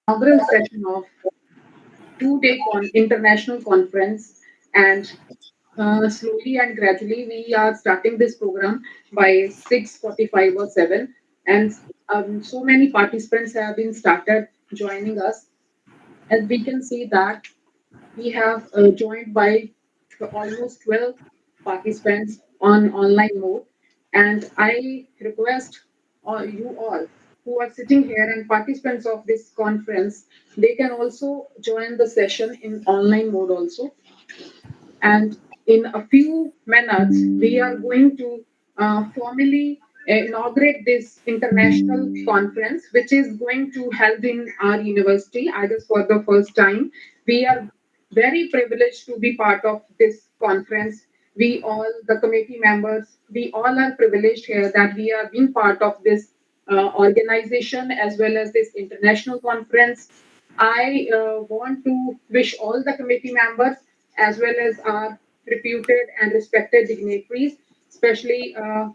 inaugural session of two-day international conference, and slowly and gradually we are starting this program by 6:45 or 7, and so many participants have been started joining us. As we can see that we have joined by almost 12 participants on online mode, and I request you all who are sitting here and participants of this conference, they can also join the session in online mode also. And in a few minutes, we are going to formally inaugurate this international conference, which is going to held in our university, I guess for the first time. We are very privileged to be part of this conference. We all, the committee members, we all are privileged here that we are being part of this organization as well as this international conference. I want to wish all the committee members as well as our reputed and respected dignitaries, especially our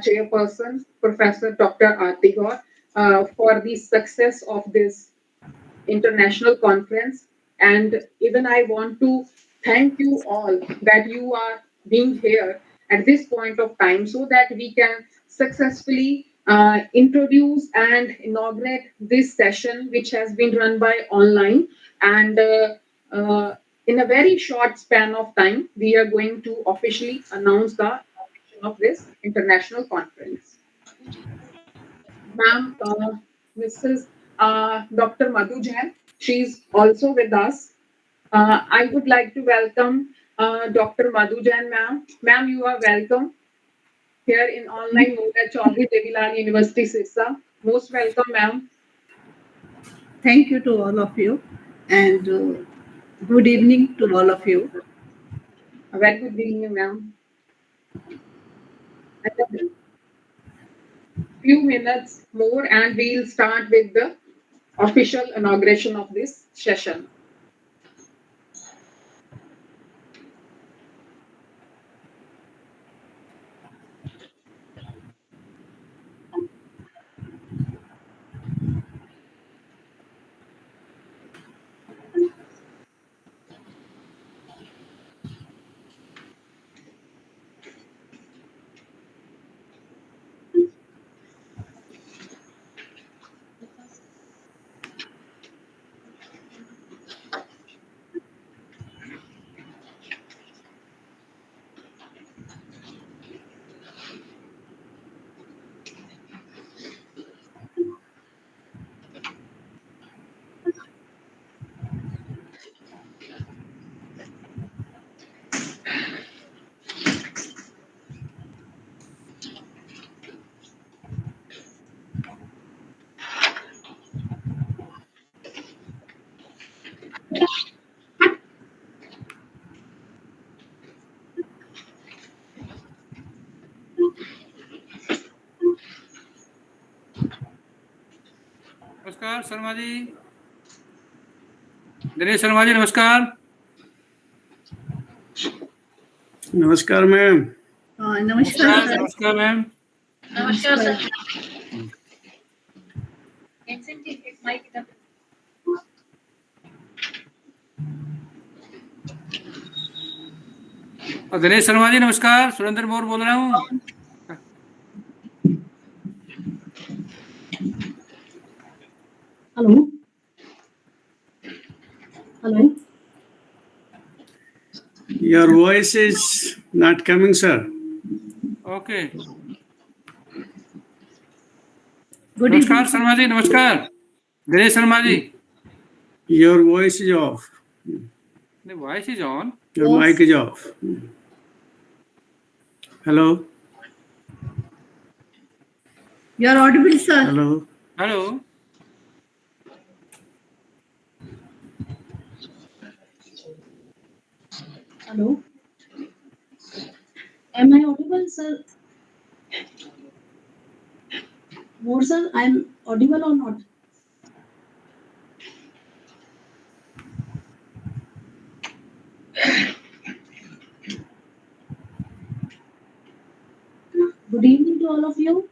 chairperson, Professor Dr. Aarti Gaur, for the success of this international conference. And even I want to thank you all that you are being here at this point of time so that we can successfully introduce and inaugurate this session, which has been run by online. And in a very short span of time, we are going to officially announce the inauguration of this international conference. Ma'am, Mrs. Dr. Madhu Jain, she's also with us. I would like to welcome Dr. Madhu Jain, ma'am. Ma'am, you are welcome here in online mode at Chaudhary Devi Lal University, Sirsa. Most welcome, ma'am. Thank you to all of you, and good evening to all of you. A very good evening, ma'am. And a few minutes more, and we'll start with the official inauguration of this session. नमस्कार शर्मा जी, दिनेश शर्मा जी नमस्कार। नमस्कार ma'am. नमस्कार sir. नमस्कार ma'am. नमस्कार sir. Dinesh Sharma ji नमस्कार, सुरेंद्र मोर बोल रहा हूँ। Hello hello. Your voice is not coming, sir. Okay, good नमस्कार इवनिंग। शर्मा जी नमस्कार, Dinesh Sharma ji. Your voice is off. The voice is on. Your Yes. mic is off. Hello. You are audible, sir. Hello. Hello, Hello. Am I audible, sir? More, sir. I am audible or not? Good evening to all of you.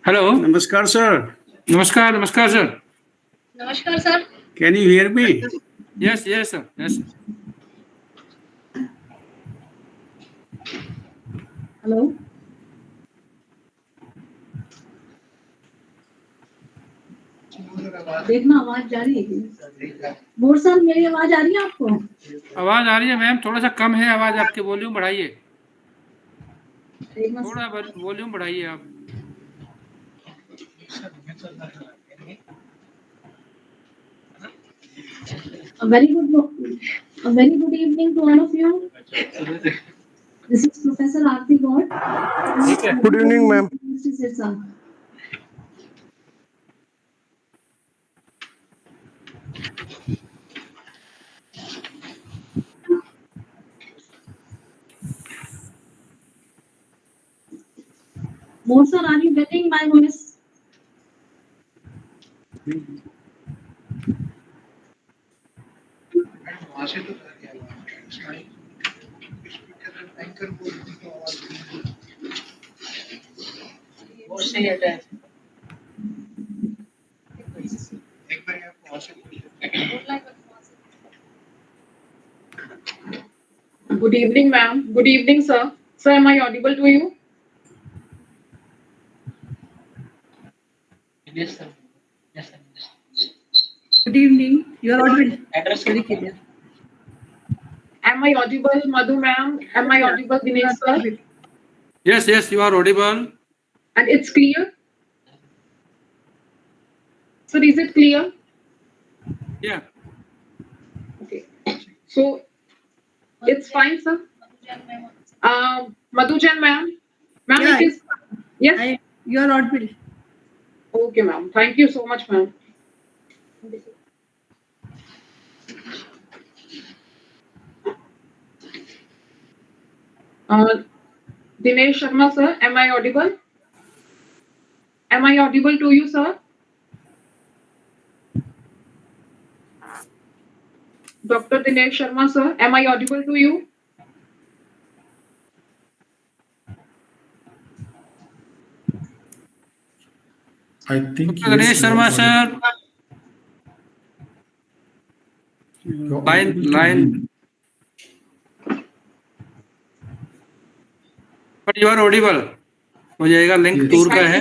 Hello Namaskar, sir. नमस्कार नमस्कार sir. नमस्कार sir. Can you hear me? Yes yes sir yes. Hello. देखना आवाज जा रही है. Bore sir मेरी आवाज आ रही है आपको? आवाज आ रही है मैम, थोड़ा सा कम है आवाज आपके. वॉल्यूम बढ़ाइए, देखना थोड़ा वॉल्यूम बढ़ाइए आप. A very good evening to all of you. This is Professor Aarti God. Good evening, ma'am. Mr. Sirsa. More sir, are you getting my voice? Good evening, ma'am. Good evening, sir. Sir, am I audible to you? Good evening. You are audible. Very clear. Am I audible, Madhu ma'am? Am I audible, Dinesh sir? Yes yes you are audible. And it's clear? Sir, is it clear? या Okay. So, it's fine, sir. Madhu Jain ma'am. Ma'am, Yeah. it is. Yes? You are audible. Okay, ma'am. Thank you so much, ma'am. Dinesh Sharma, sir, am I audible? Am I audible to you, sir? Dr. Dinesh Sharma, sir, am I audible to you? I think doctor Ganesh Sharma sir, line but you are audible. हो जाएगा, link Yes. दूर का है.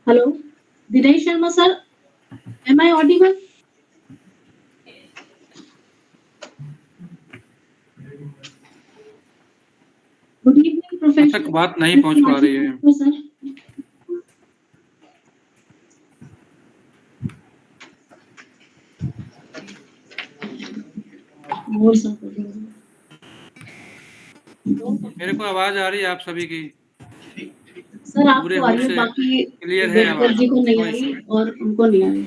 Hello. Dinesh Sharma sir, am I audible? Good evening, अब Professor. तक बात नहीं पहुंच पा रही है. Sir. More sir. मेरे को आवाज आ रही है आप सभी की. सर पूरे आपको आ होठ रही है, से बाकी क्लियर है बेडकर आवाज. जी को नहीं नो आ रही इशू. और उनको नहीं आ रही.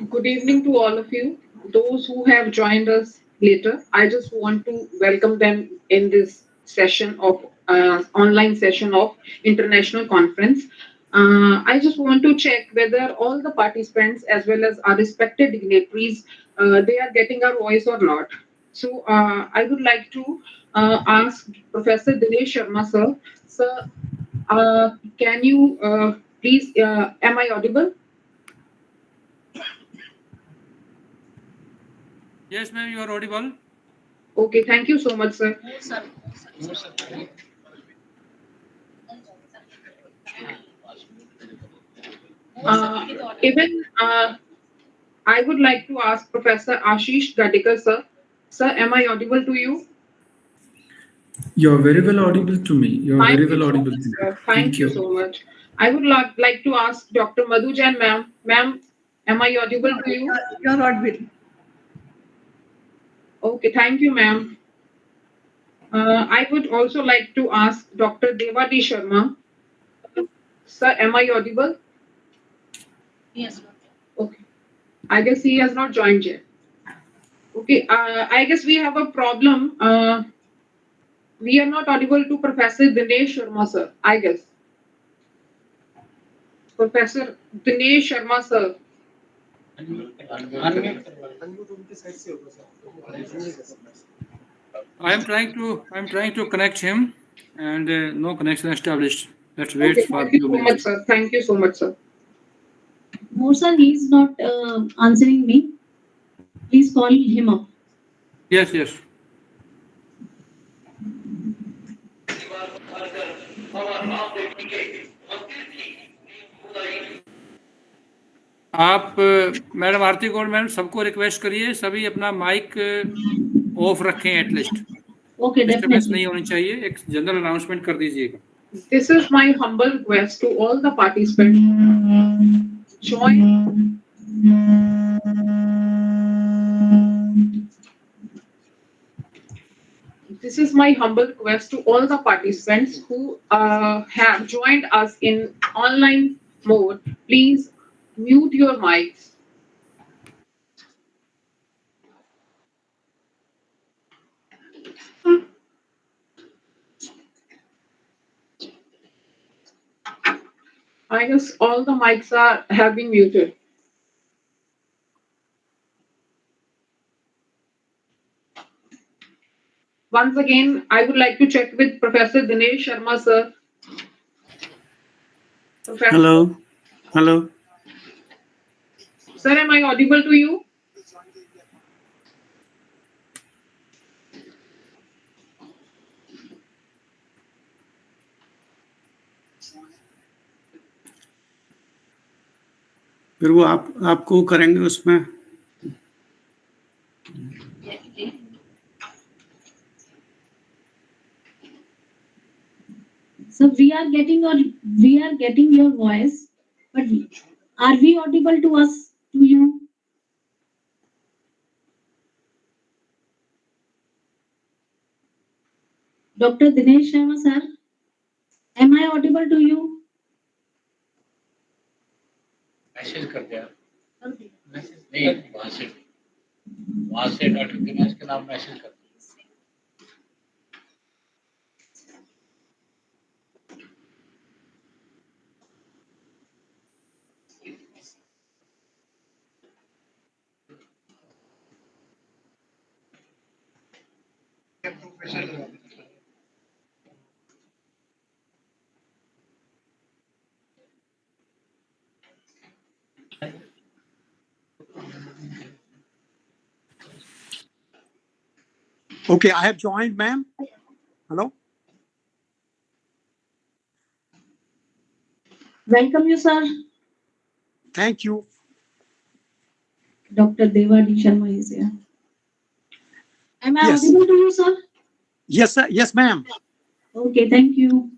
Good evening to all of you. Those who have joined us later, I just want to welcome them in this session of online session of international conference. I just want to check whether all the participants as well as our respected dignitaries they are getting our voice or not. So I would like to ask Professor Dinesh Sharma sir. Sir, can you please? Am I audible? Yes, ma'am, you are audible. Okay, thank you so much, sir. Even I would like to ask Professor Ashish Gadikar, sir. Sir, am I audible to you? You're very well audible to me. You're Thank very you well so audible much, to me. sir. Thank Thank you you. so much. I would like to ask Dr. Madhu Jain, ma'am. Ma'am, am I audible to you? You're audible. Okay, thank you, ma'am. I would also like to ask Dr. Devadi Sharma. Sir, am I audible? Yes. Okay. I guess he has not joined yet. Okay, I guess we have a problem. We are not audible to Professor Dinesh Sharma, sir. I guess. Professor Dinesh Sharma, sir. I'm trying to connect him, and no connection established. Let's wait Okay, for a thank you few so much, minutes. sir. Thank you so much, sir. No, sir, he's not answering me. Please call him up. Yes, yes. आप madam आरती Gaur ma'am सबको request करिए सभी अपना mic off रखें at least Okay, disturbance definitely. नहीं होनी चाहिए एक जनरल अनाउंसमेंट कर दीजिएगा This is my humble request to all the participants. Join. This is my humble request to all the participants who have joined us in online mode. Please mute your mics. I guess all the mics have been muted. Once again, I would like to check with Professor Dinesh Sharma, sir. Professor, Hello. Hello. sir, am I audible to you? फिर वो आपको करेंगे उसमें So we are getting your voice, but are we audible to us, to you? Dr. Dinesh Sharma, sir, am I audible to you? Message कर दिया message नहीं वहां से डॉक्टर दिनेश के नाम मैसेज कर Okay, I have joined, ma'am. Hello. Welcome you, sir. Thank you. Dr. Devadi Sharma is here. Am I Yes. audible to you, sir? Yes, sir. Yes, ma'am. Okay, thank you.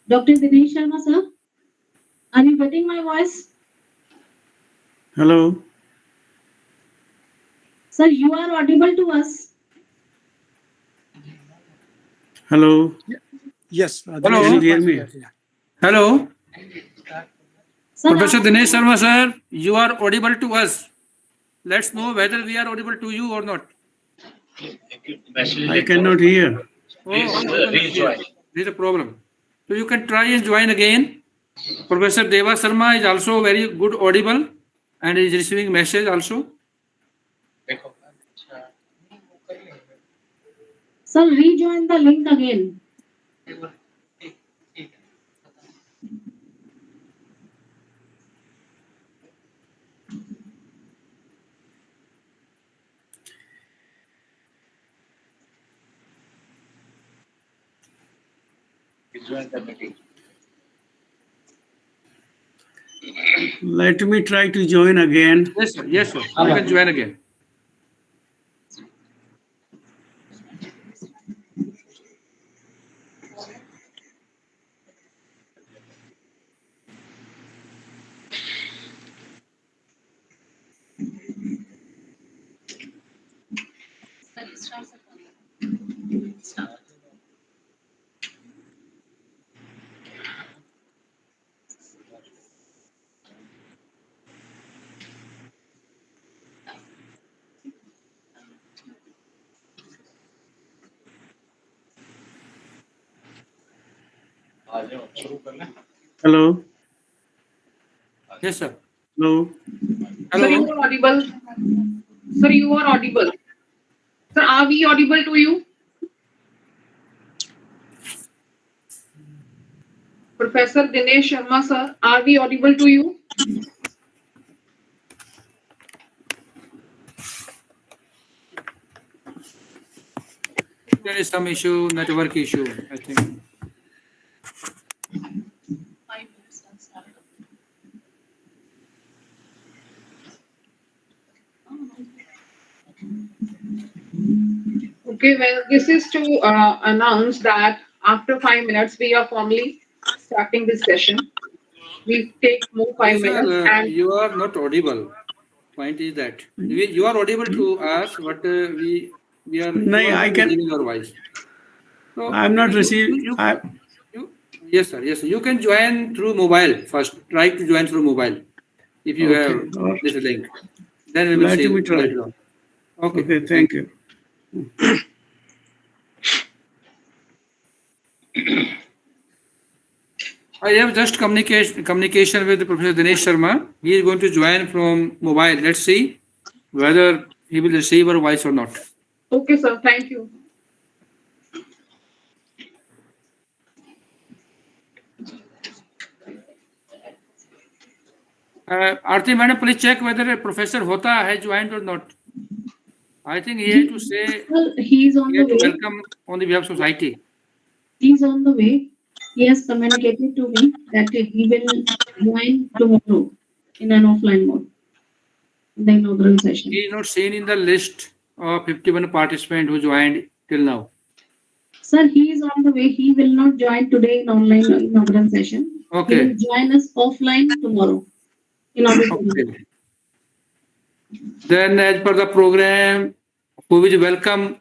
Dr. Dinesh Sharma, sir, are you getting my voice? Hello. Sir, you are audible to us. Hello. Yes. Hello. Can you hear me? Hello, Sir, Professor Dinesh Sharma sir, you are audible to us. Let's know whether we are audible to you or not. Message I cannot hear. Oh, Please rejoin. there is a problem. So you can try and join again. Professor Deva Sharma is also very good audible and is receiving message also. देखो अच्छा वो कर लेंगे sir, rejoin the link again. एक बार ठीक ठीक है join the meeting. Let me try to join again. Yes, sir. Yes, sir. You can join again. आ जाओ शुरू कर लें Hello. Yes, sir. Hello. Sir, you Hello. are audible. Sir, you are audible. Sir, are we audible to you? Professor Dinesh Sharma, sir, are we audible to you? There is some issue, network issue, I think. 5 minutes and start. Okay, well, this is to announce that after 5 minutes, we are formally starting this session. We take more 5 Sir, minutes and you are not audible. Point is that you are audible to us, but we are No, you are I not can. receiving our voice. So I'm not receiving. you yes, sir. Yes, sir. You can join through mobile first. Try to join through mobile if you Okay. have this link. Then we will Let see me try. later on. Okay. Okay. Thank you. I have just communication with Professor Dinesh Sharma. He is going to join from mobile. Let's see whether he will receive our voice or not. okay, sir, thank you. Aarti madam, please check whether a Professor Hota has joined or not. I think he had to say, Sir, he is on he the had to way. welcome on the behalf of society. He is on the way. He has communicated to me that he will join tomorrow in an offline mode in the inaugural session. He is not seen in the list of 51 participants who joined till now. Sir, he is on the way. He will not join today in online inaugural session. He Okay. will join us offline tomorrow in order to. Okay. Then, as per the program, who will welcome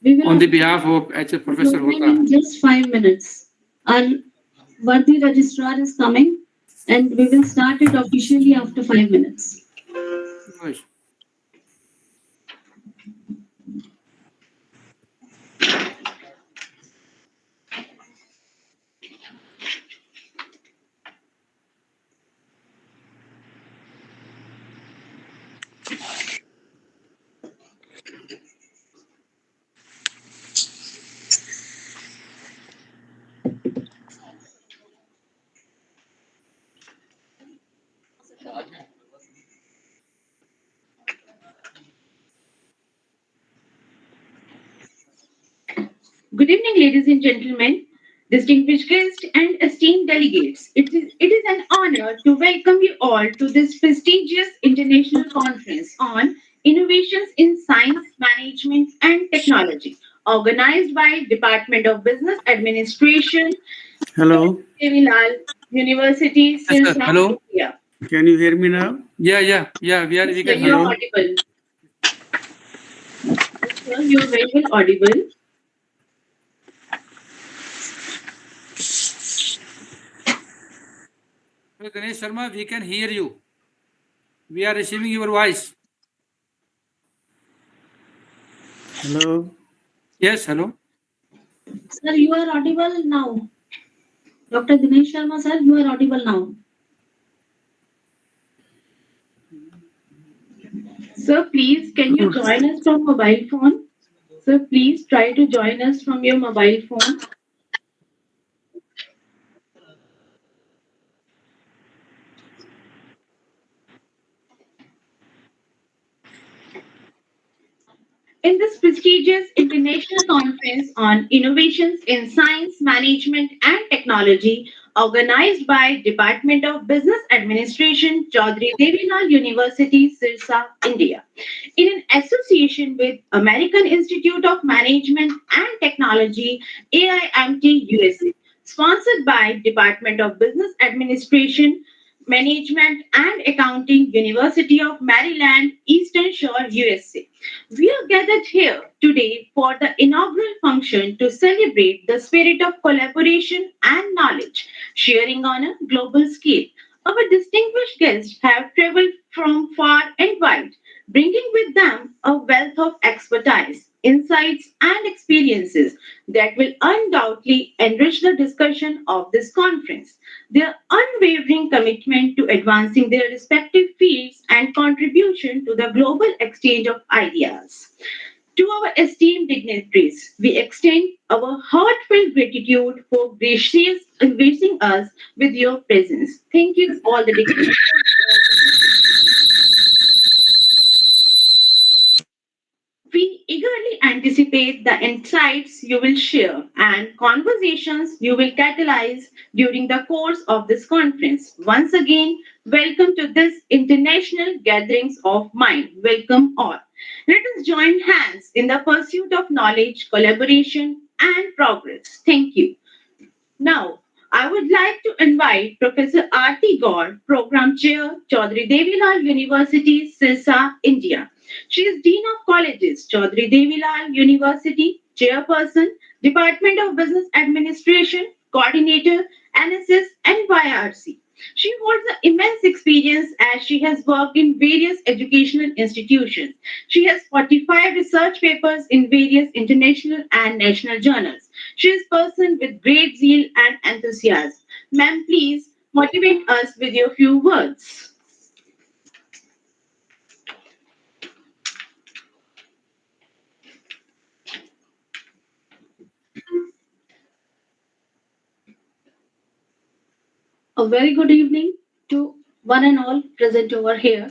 We will on the behalf of Professor program Hota? in just 5 minutes. Our worthy registrar is coming, and we will start it officially after 5 minutes. Nice. Good evening, ladies and gentlemen, distinguished guests, and esteemed delegates. It is an honor to welcome you all to this prestigious international conference on innovations in science, management, and technology, organized by Department of Business Administration, Hello. Devi Lal University, Yes, sir. Sirsa, Hello. India. Can you hear me now? Yeah. We Sir, can you hear are you. audible. Sir, you are very well audible. Dinesh Sharma, we can hear you. We are receiving your voice. Hello. Yes, hello. Sir, you are audible now. Dr. Dinesh Sharma, sir, you are audible now. Sir, please, can you join us from mobile phone? Sir, please try to join us from your mobile phone. In this prestigious international conference on innovations in science, management, and technology, organized by Department of Business Administration, Chaudhary Devi Lal University, Sirsa, India, in an association with American Institute of Management and Technology, AIMT USA, sponsored by Department of Business Administration, Management and Accounting, University of Maryland, Eastern Shore, USA. We are gathered here today for the inaugural function to celebrate the spirit of collaboration and knowledge sharing on a global scale. Our distinguished guests have traveled from far and wide, bringing with them a wealth of expertise, insights, and experiences that will undoubtedly enrich the discussion of this conference. Their unwavering commitment to advancing their respective fields and contribution to the global exchange of ideas. To our esteemed dignitaries, we extend our heartfelt gratitude for gracing us with your presence. Thank you, all the dignitaries. We eagerly anticipate the insights you will share and conversations you will catalyze during the course of this conference. Once again, welcome to this international gatherings of mind. Welcome all. Let us join hands in the pursuit of knowledge, collaboration, and progress. Thank you. Now, I would like to invite Professor Aarti Gaur, Program Chair, Chaudhary Devi Lal University, Sirsa, India. She is Dean of Colleges, Chaudhary Devi Lal University, Chairperson, Department of Business Administration, Coordinator, NSS, and YRC. She holds an immense experience as she has worked in various educational institutions. She has 45 research papers in various international and national journals. She is a person with great zeal and enthusiasm. Ma'am, please motivate us with your few words. A very good evening to one and all present over here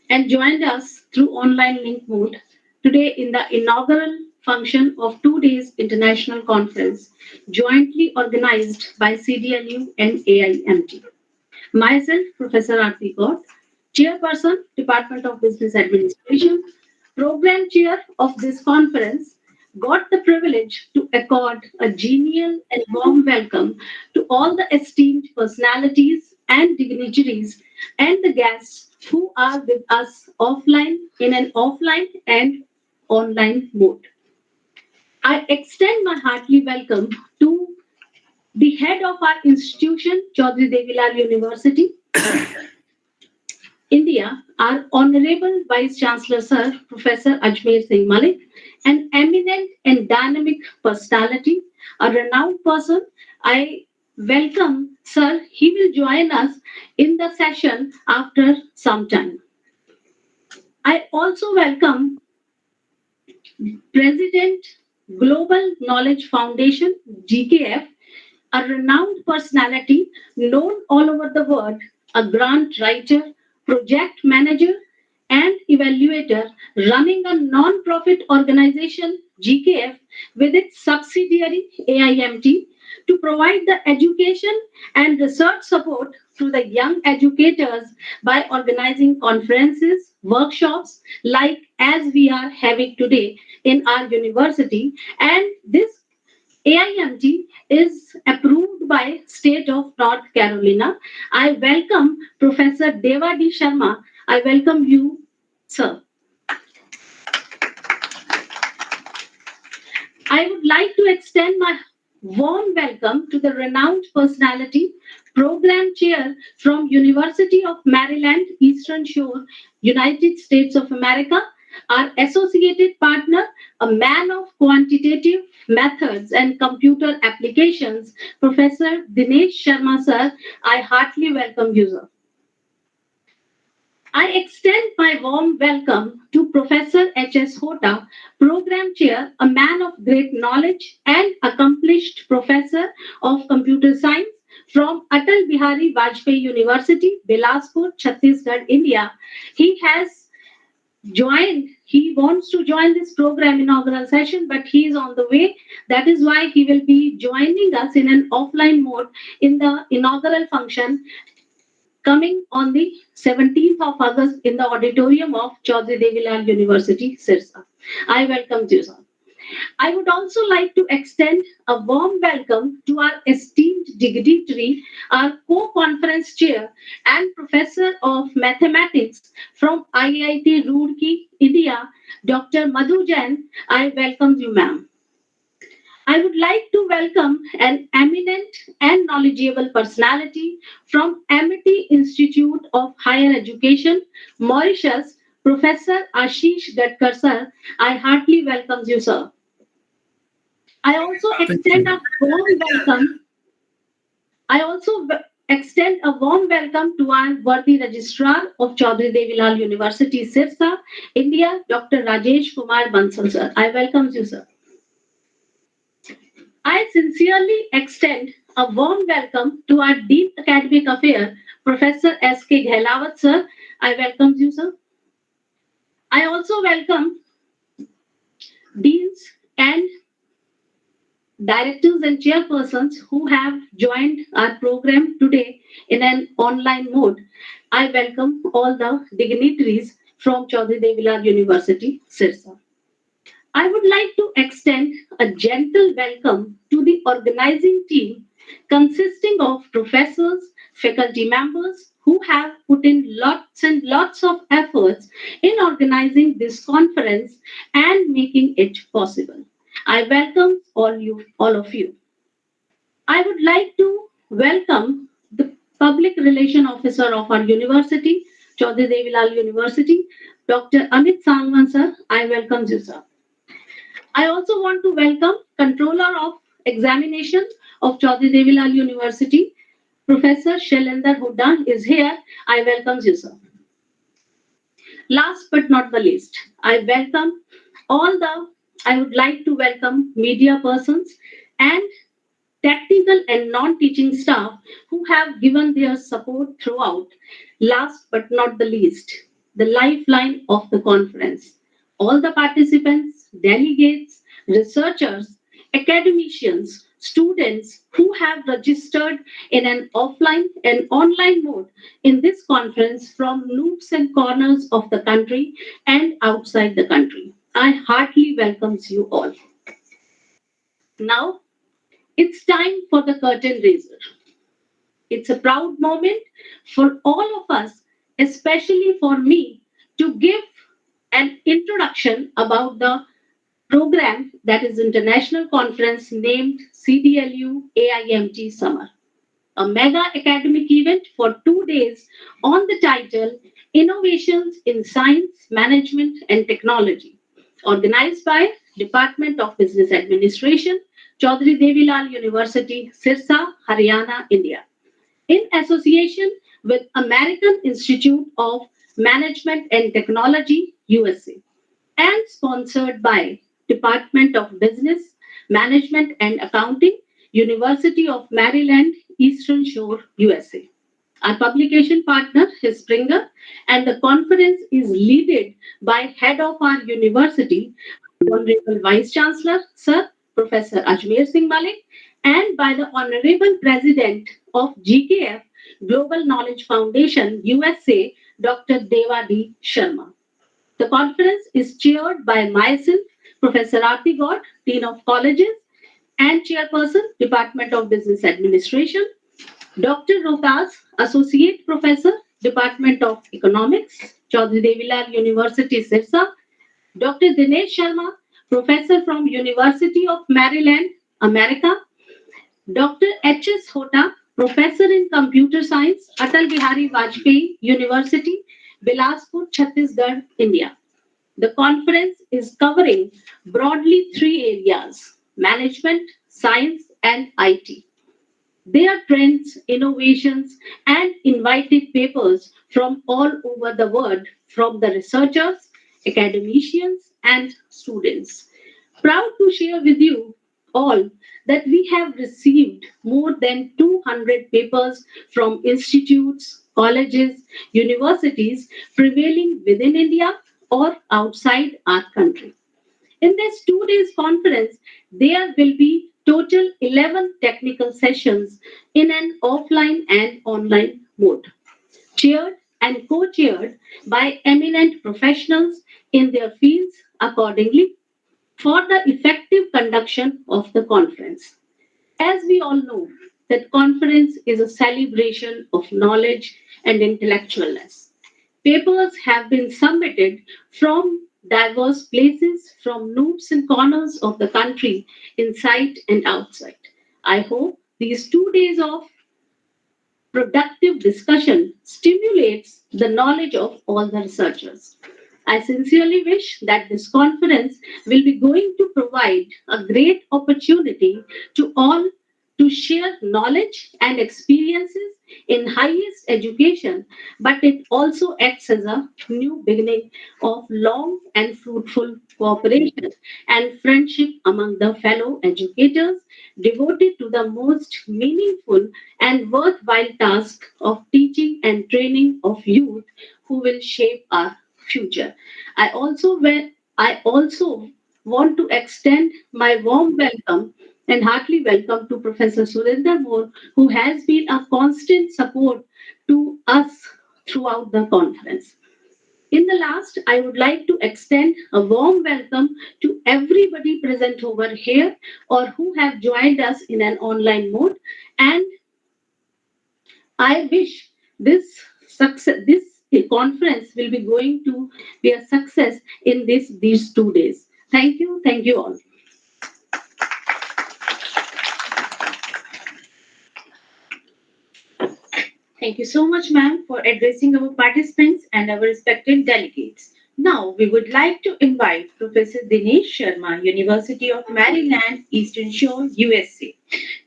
and joined us through online link mode today in the inaugural function of 2 days international conference jointly organized by CDLU and AIMT. Myself, Professor Aarti Gaur, Chairperson, Department of Business Administration, Program Chair of this conference, got the privilege to accord a genial and warm welcome to all the esteemed personalities and dignitaries and the guests who are with us offline in an offline and online mode. I extend my hearty welcome to the head of our institution, Chaudhary Devi Lal University, India, our Honorable Vice Chancellor Sir, Professor Ajmer Singh Malik, an eminent and dynamic personality, a renowned person. I welcome Sir. He will join us in the session after some time. I also welcome President Global Knowledge Foundation, GKF, a renowned personality known all over the world, a grant writer, project manager, and evaluator running a non-profit organization, GKF, with its subsidiary, AIMT, to provide the education and research support to the young educators by organizing conferences, workshops, like as we are having today in our university. And this AIMT is approved by State of North Carolina. I welcome Professor Deva D. Sharma. I welcome you, sir. I would like to extend my warm welcome to the renowned personality, Program Chair from University of Maryland, Eastern Shore, United States of America. Our Associated Partner, a man of quantitative methods and computer applications, Professor Dinesh Sharma sir. I heartily welcome you, sir. I extend my warm welcome to Professor H.S. Hota, Program Chair, a man of great knowledge and accomplished professor of computer science from Atal Bihari Vajpayee University, Bilaspur, Chhattisgarh, India. He wants to join this program inaugural session, but he is on the way. That is why he will be joining us in an offline mode in the inaugural function coming on the 17th of August in the auditorium of Chaudhary Devi Lal University, Sirsa. I welcome you, sir. I would also like to extend a warm welcome to our esteemed dignitary, our co-conference chair and professor of mathematics from IIT Roorkee, India, Dr. Madhu Jain. I welcome you, ma'am. I would like to welcome an eminent and knowledgeable personality from Amity Institute of Higher Education, Mauritius, Professor Ashish Gadkar, sir. I heartily welcome you, sir. I also extend a warm welcome. I also extend a warm welcome to our worthy registrar of Chaudhary Devi Lal University, Sirsa, India, Dr. Rajesh Kumar Bansal, sir. I welcome you, sir. I sincerely extend a warm welcome to our Dean Academic Affairs, Professor S.K. Ghelawat, sir. I welcome you, sir. I also welcome deans and directors and chairpersons who have joined our program today in an online mode. I welcome all the dignitaries from Chaudhary Devi Lal University, Sirsa. I would like to extend a gentle welcome to the organizing team consisting of professors, faculty members who have put in lots and lots of efforts in organizing this conference and making it possible. I welcome all of you. I would like to welcome the Public Relation Officer of our university, Chaudhary Devi Lal University, Dr. Amit Sangwan, sir. I welcome you, sir. I also want to welcome Controller of Examination of Chaudhary Devi Lal University, Professor Shailendra Hooda is here. I welcome you, sir. Last but not the least, I would like to welcome media persons and technical and non-teaching staff who have given their support throughout. Last but not the least, the lifeline of the conference. All the participants, delegates, researchers, academicians, students who have registered in an offline and online mode in this conference from nooks and corners of the country and outside the country. I heartily welcomes you all. Now, it's time for the curtain raiser. It's a proud moment for all of us, especially for me, to give an introduction about the program that is international conference named CDLU AIMT Summer, a mega academic event for 2 days on the title Innovations in Science, Management and Technology, organized by Department of Business Administration, Chaudhary Devi Lal University, Sirsa, Haryana, India, in association with American Institute of Management and Technology, USA, and sponsored by Department of Business, Management and Accounting, University of Maryland, Eastern Shore, USA. Our publication partner is Springer, and the conference is led by head of our university, Honorable Vice Chancellor, Sir Professor Ajmer Singh Malik, and by the Honorable President of GKF, Global Knowledge Foundation, USA, Dr. Deva D. Sharma. The conference is chaired by myself, Professor Aarti Gaud, Dean of Colleges and Chairperson, Department of Business Administration, Dr. Rohtas, Associate Professor, Department of Economics, Chaudhary Devi Lal University, Sirsa, Dr. Dinesh Sharma, Professor from University of Maryland, America, Dr. H.S. Hota, Professor in Computer Science, Atal Bihari Vajpayee University, Bilaspur, Chhattisgarh, India. The conference is covering broadly three areas: management, science, and IT. There are trends, innovations, and invited papers from all over the world from the researchers, academicians, and students. Proud to share with you all that we have received more than 200 papers from institutes, colleges, universities prevailing within India or outside our country. In this 2 days conference, there will be total 11 technical sessions in an offline and online mode, chaired and co-chaired by eminent professionals in their fields accordingly for the effective conduction of the conference. As we all know, that conference is a celebration of knowledge and intellectualness. Papers have been submitted from diverse places, from nooks and corners of the country, inside and outside. I hope these 2 days of productive discussion stimulates the knowledge of all the researchers. I sincerely wish that this conference will be going to provide a great opportunity to all to share knowledge and experiences in highest education, but it also acts as a new beginning of long and fruitful cooperation and friendship among the fellow educators devoted to the most meaningful and worthwhile task of teaching and training of youth who will shape our future. I also want to extend my warm welcome and heartily welcome to Professor Surinder Moore, who has been a constant support to us throughout the conference. In the last, I would like to extend a warm welcome to everybody present over here or who have joined us in an online mode. And I wish this conference will be going to be a success in these 2 days. Thank you all. Thank you so much, ma'am, for addressing our participants and our respected delegates. Now, we would like to invite Professor Dinesh Sharma, University of Maryland, Eastern Shore, USA.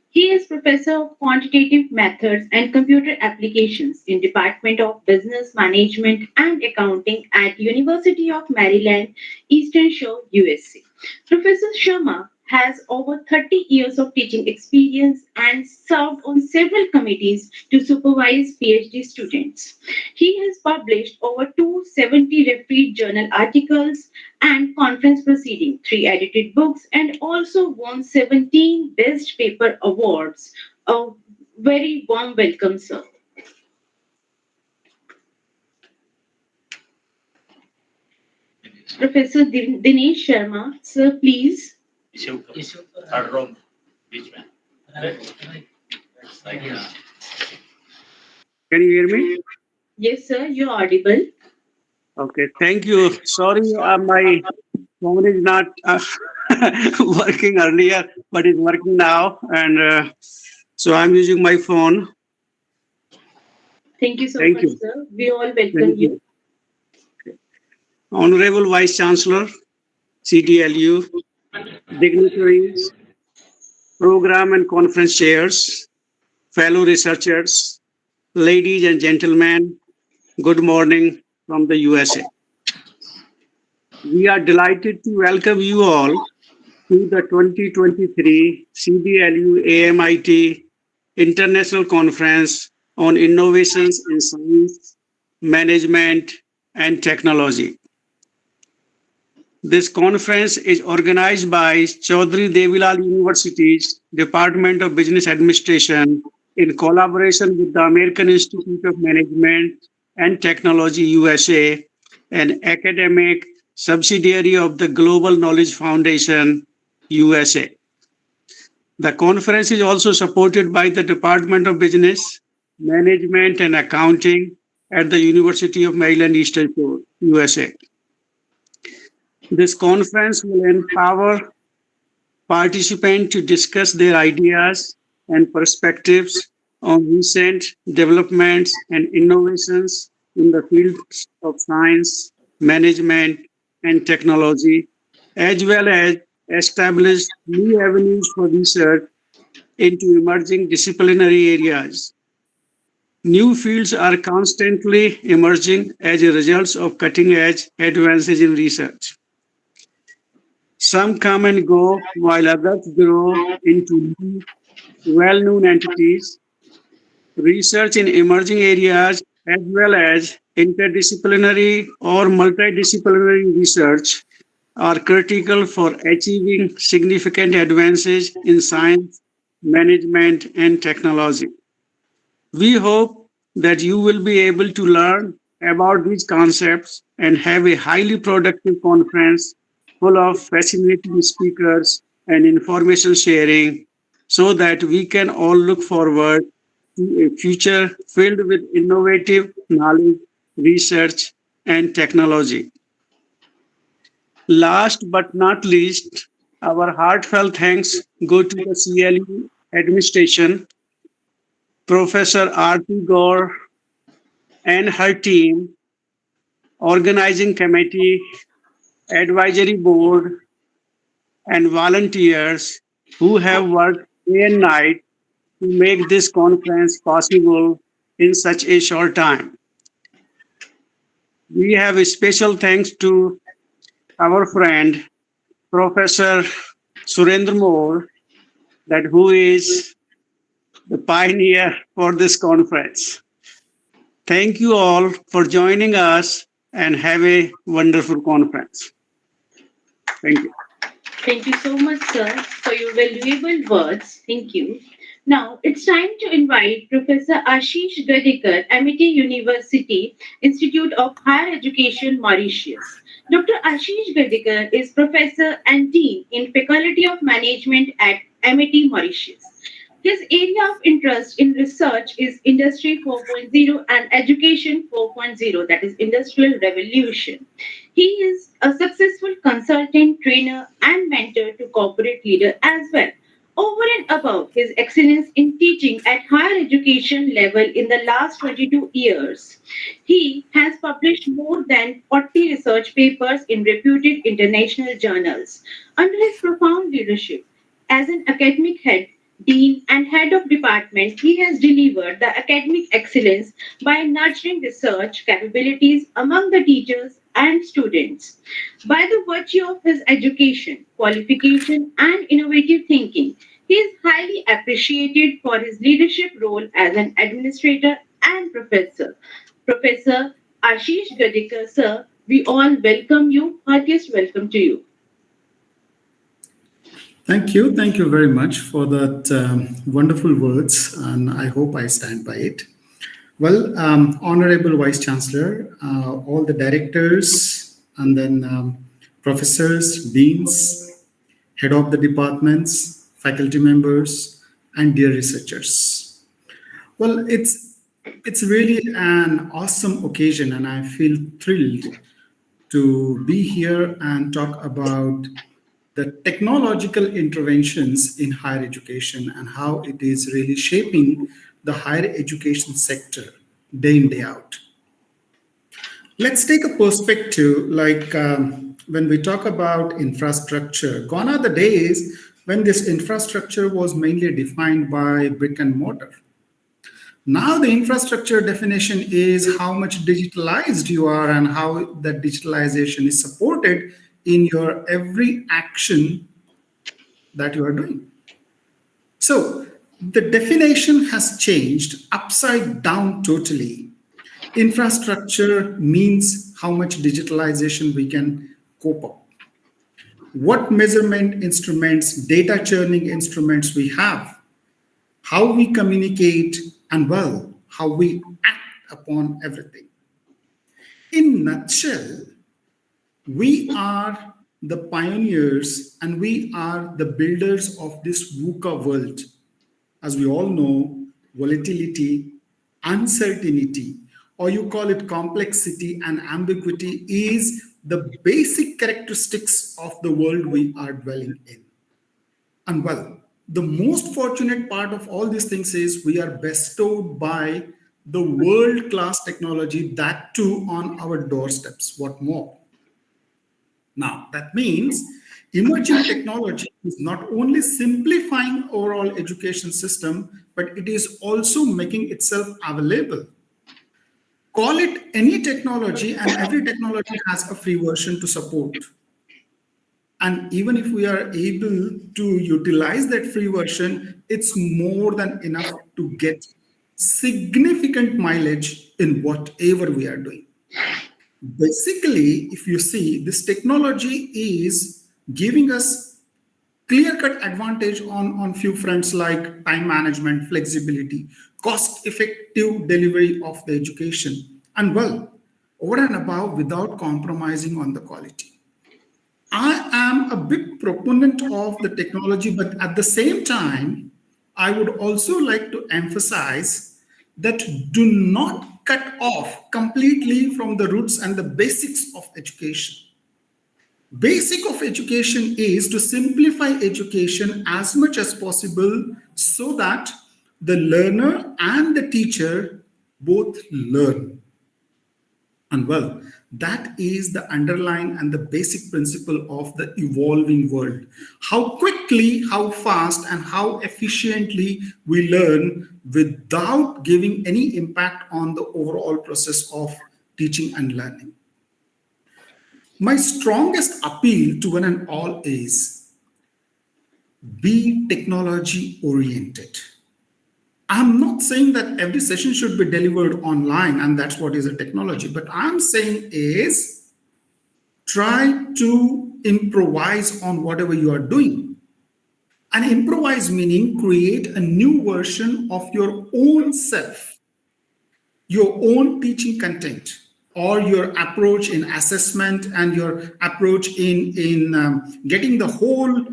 He is Professor of Quantitative Methods and Computer Applications in Department of Business Management and Accounting at University of Maryland, Eastern Shore, USA. Professor Sharma has over 30 years of teaching experience and served on several committees to supervise PhD students. He has published over 270 refereed journal articles and conference proceedings, 3 edited books, and also won 17 Best Paper Awards. A very warm welcome, sir. Professor Dinesh Sharma, sir, please. Third row बीच में like Can you hear me? Yes, sir, you're audible. Okay, thank you. Sorry, my phone is not working earlier, but it's working now. And so I'm using my phone. Thank you so Thank much, you. sir. We all welcome Thank you. you. Honorable Vice Chancellor, CDLU, dignitaries, program and conference chairs, fellow researchers, ladies and gentlemen, good morning from the USA. We are delighted to welcome you all to the 2023 CDLU AMIT International Conference on Innovations in Science, Management, and Technology. This conference is organized by Chaudhary Devi Lal University's Department of Business Administration in collaboration with the American Institute of Management and Technology USA, an academic subsidiary of the Global Knowledge Foundation USA. The conference is also supported by the Department of Business, Management and Accounting at the University of Maryland, Eastern Shore, USA. This conference will empower participants to discuss their ideas and perspectives on recent developments and innovations in the fields of science, management, and technology, as well as establish new avenues for research into emerging disciplinary areas. New fields are constantly emerging as a result of cutting edge advances in research. Some come and go, while others grow into new, well known entities. Research in emerging areas, as well as interdisciplinary or multidisciplinary research, are critical for achieving significant advances in science, management, and technology. We hope that you will be able to learn about these concepts and have a highly productive conference full of fascinating speakers and information sharing so that we can all look forward to a future filled with innovative knowledge, research, and technology. Last but not least, our heartfelt thanks go to the CLU administration, Professor Arti Gaur and her team, organizing committee, advisory board, and volunteers who have worked day and night to make this conference possible in such a short time. We have a special thanks to our friend Professor Surendra Moore, that who is the pioneer for this conference. Thank you all for joining us and have a wonderful conference. Thank you. Thank you so much, sir, for your valuable words. Thank you. Now it's time to invite Professor Ashish Gadekar, MIT University Institute of Higher Education, Mauritius. Dr. Ashish Gadekar is professor and dean in Faculty of Management at MIT Mauritius. His area of interest in research is Industry 4.0 and Education 4.0, that is Industrial Revolution. He is a successful consultant, trainer, and mentor to corporate leaders as well. Over and above his excellence in teaching at higher education level in the last 22 years, he has published more than 40 research papers in reputed international journals. Under his profound leadership, as an academic head, dean, and head of department, he has delivered the academic excellence by nurturing research capabilities among the teachers and students. By the virtue of his education, qualification, and innovative thinking, he is highly appreciated for his leadership role as an administrator and professor. Professor Ashish Gadekar, sir, we all welcome you. Heartiest welcome to you. Thank you. Thank you very much for that wonderful words, and I hope I stand by it. Well, Honorable Vice Chancellor, all the directors, and then professors, deans, head of the departments, faculty members, and dear researchers. Well, it's really an awesome occasion, and I feel thrilled to be here and talk about the technological interventions in higher education and how it is really shaping the higher education sector day in, day out. Let's take a perspective like when we talk about infrastructure, gone are the days when this infrastructure was mainly defined by brick and mortar. Now, the infrastructure definition is how much digitalized you are and how that digitalization is supported in your every action that you are doing. So, the definition has changed upside down totally. Infrastructure means how much digitalization we can cope up. What measurement instruments, data churning instruments we have, how we communicate, and well, how we act upon everything. In nutshell, we are the pioneers and we are the builders of this VUCA world. As we all know, volatility, uncertainty, or you call it complexity and ambiguity, is the basic characteristics of the world we are dwelling in. And well, The most fortunate part of all these things is we are bestowed by the world class technology, that too on our doorsteps. What more? Now, that means emerging technology is not only simplifying overall education system, but it is also making itself available. Call it any technology, and every technology has a free version to support. And even if we are able to utilize that free version, it's more than enough to get significant mileage in whatever we are doing. Basically, if you see, this technology is giving us clear-cut advantage on few fronts like time management, flexibility, cost-effective delivery of the education, and well, over and above without compromising on the quality. I am a big proponent of the technology, but at the same time, I would also like to emphasize that do not cut off completely from the roots and the basics of education. Basic of education is to simplify education as much as possible so that the learner and the teacher both learn. And well, that is the underlying and the basic principle of the evolving world. How quickly, how fast, and how efficiently we learn without giving any impact on the overall process of teaching and learning. My strongest appeal to one and all is be technology oriented. I'm not saying that every session should be delivered online and that's what is a technology, but I'm saying is try to improvise on whatever you are doing. And improvise meaning create a new version of your own self, your own teaching content, or your approach in assessment and your approach in getting the whole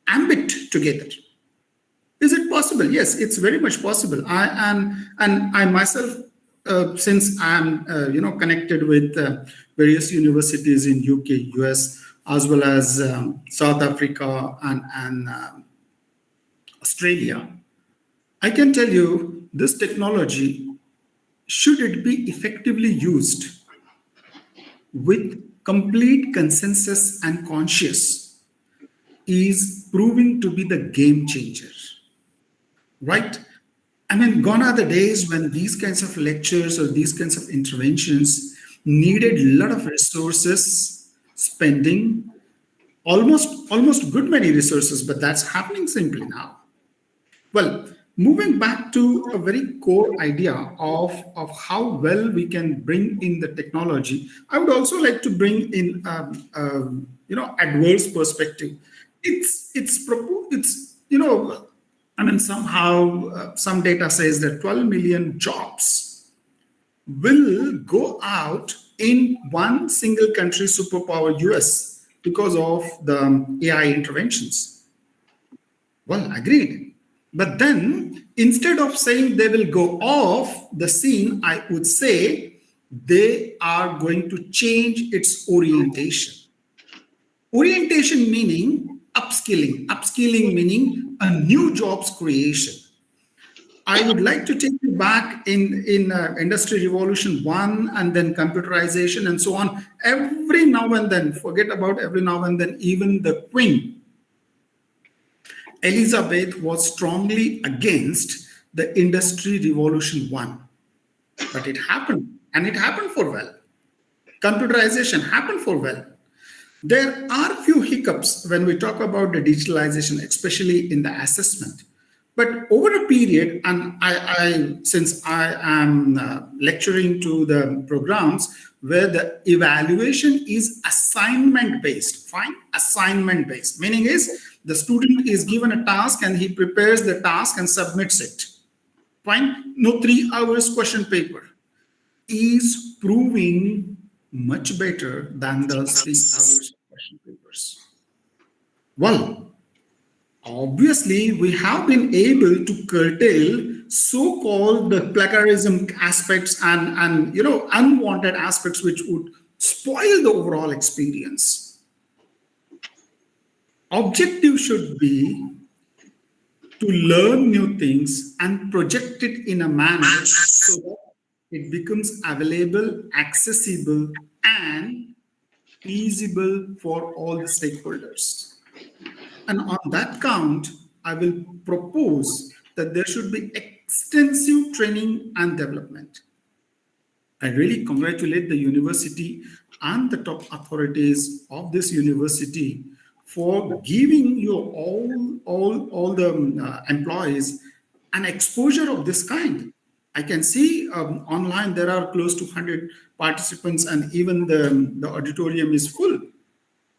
ambit together. Is it possible? Yes, it's very much possible. I am, and I myself, since I'm, connected with various universities in UK, US, as well as South Africa and Australia, I can tell you this technology, should it be effectively used with complete consensus and conscious, is proving to be the game changer. Right? I mean, gone are the days when these kinds of lectures or these kinds of interventions needed a lot of resources, spending, almost good many resources, but that's happening simply now. Well, moving back to a very core idea of how well we can bring in the technology, I would also like to bring in adverse perspective. I mean, somehow some data says that 12 million jobs will go out in one single country, superpower US, because of the AI interventions. Well, agreed. But then instead of saying they will go off the scene, I would say they are going to change its orientation. Orientation meaning upskilling. Upskilling meaning a new jobs creation. I would like to take you back in Industry Revolution 1 and then computerization and so on. Every now and then, forget about every now and then, even the Queen Elizabeth was strongly against the Industry Revolution 1. But it happened, and it happened for well. Computerization happened for well. There are few hiccups when we talk about the digitalization, especially in the assessment. But over a period, and since I am lecturing to the programs where the evaluation is assignment based, fine, assignment based, meaning is the student is given a task and he prepares the task and submits it. Fine, no 3 hours question paper is proving much better than the 3 hours question papers. Well, obviously, we have been able to curtail so-called the plagiarism aspects and unwanted aspects which would spoil the overall experience. Objective should be to learn new things and project it in a manner so that it becomes available, accessible, and feasible for all the stakeholders. And on that count, I will propose that there should be extensive training and development. I really congratulate the university and the top authorities of this university for giving you all the employees an exposure of this kind. I can see online there are close to 100 participants, and even the auditorium is full.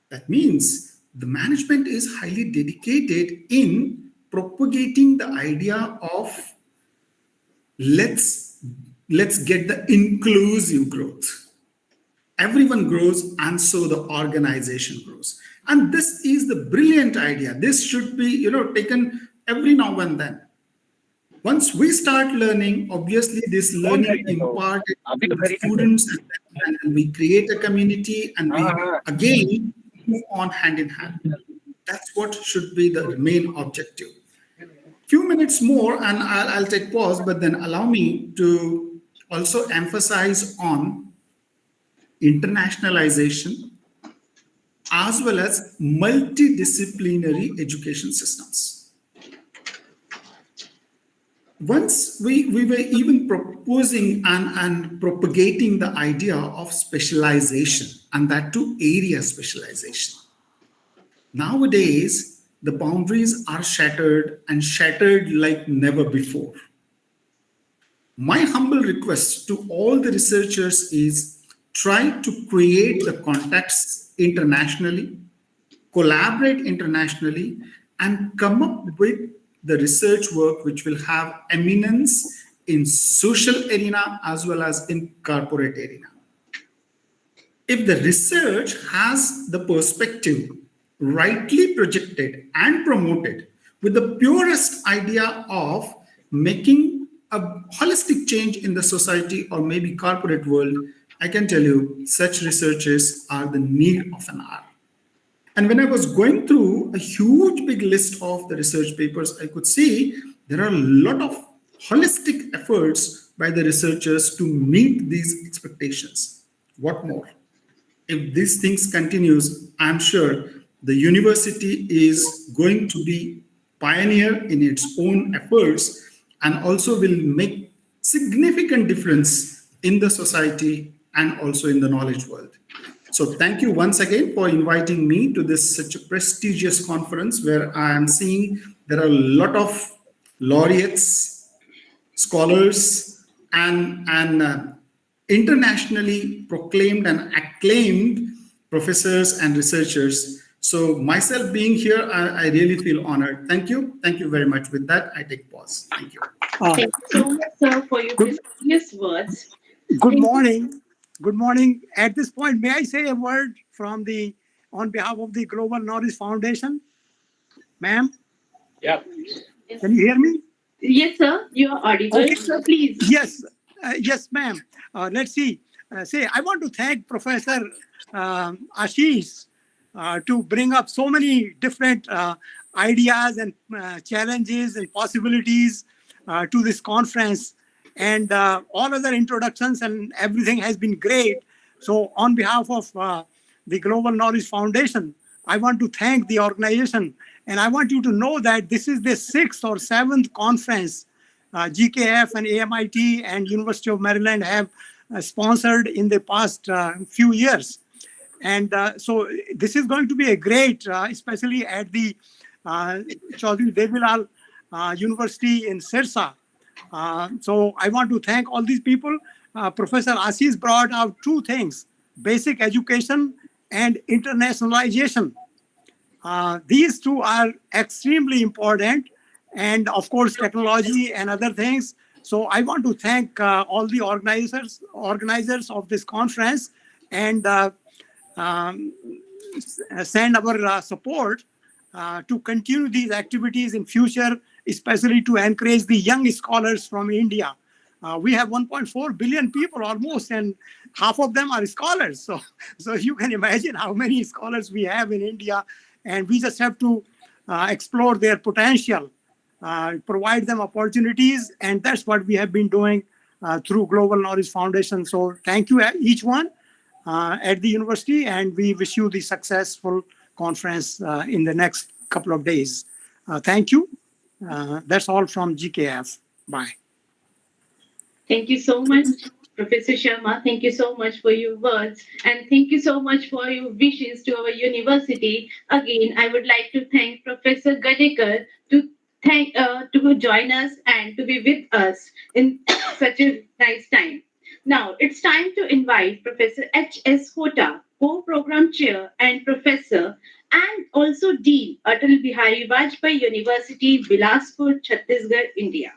That means the management is highly dedicated in propagating the idea of let's let's get the inclusive growth. Everyone grows, and so the organization grows. And this is the brilliant idea. This should be, taken every now and then. Once we start learning, obviously this learning imparted to the students, and we create a community, and we again move on hand in hand. That's what should be the main objective. Few minutes more, and I'll take pause, but then allow me to also emphasize on internationalization as well as multidisciplinary education systems. Once we were even proposing and propagating the idea of specialization, and that too area specialization. Nowadays, the boundaries are shattered, and shattered like never before. My humble request to all the researchers is try to create the contacts internationally, collaborate internationally, and come up with the research work which will have eminence in social arena as well as in corporate arena. If the research has the perspective rightly projected and promoted with the purest idea of making a holistic change in the society or maybe corporate world, I can tell you such researchers are the need of an hour. And when I was going through a huge big list of the research papers, I could see there are a lot of holistic efforts by the researchers to meet these expectations. What more? If these things continues, I'm sure the university is going to be pioneer in its own efforts and also will make significant difference in the society and also in the knowledge world. So thank you once again for inviting me to this such a prestigious conference where I am seeing there are a lot of laureates, scholars, and internationally proclaimed and acclaimed professors and researchers. So myself being here, I really feel honored. Thank you. Thank you very much. With that, I take pause. Thank you. Thank you so much, sir, for your prestigious words. Good morning. Good morning. At this point, may I say a word on behalf of the Global Knowledge Foundation? Ma'am? Yeah. Can you hear me? Yes, sir, you are audible. Okay. So please. Yes, ma'am. Let's see. I want to thank Professor Ashish to bring up so many different ideas and challenges and possibilities to this conference. And all other introductions and everything has been great. So on behalf of the Global Knowledge Foundation, I want to thank the organization. And I want you to know that this is the 6th or 7th conference GKF and AMIT and University of Maryland have sponsored in the past few years. And so this is going to be a great, especially at the Chaudhary Devi Lal University in Sirsa. So I want to thank all these people. Professor Ashish brought out two things: basic education and internationalization. These two are extremely important, and of course technology and other things. So I want to thank all the organizers of this conference, and send our support to continue these activities in future, especially to encourage the young scholars from India. We have 1.4 billion people almost, and half of them are scholars. So you can imagine how many scholars we have in India, and we just have to explore their potential. provide them opportunities, and that's what we have been doing through Global Knowledge Foundation. So thank you each one at the university, and we wish you the successful conference in the next couple of days. Thank you. That's all from GKF. Bye. Thank you so much, Professor Sharma. Thank you so much for your words, and thank you so much for your wishes to our university. Again, I would like to thank Professor Gadekar to join us and to be with us in such a nice time. Now it's time to invite Professor H.S. Hota, co-program chair and professor, and also Dean, Atal Bihari Vajpayee University, Bilaspur, Chhattisgarh, India.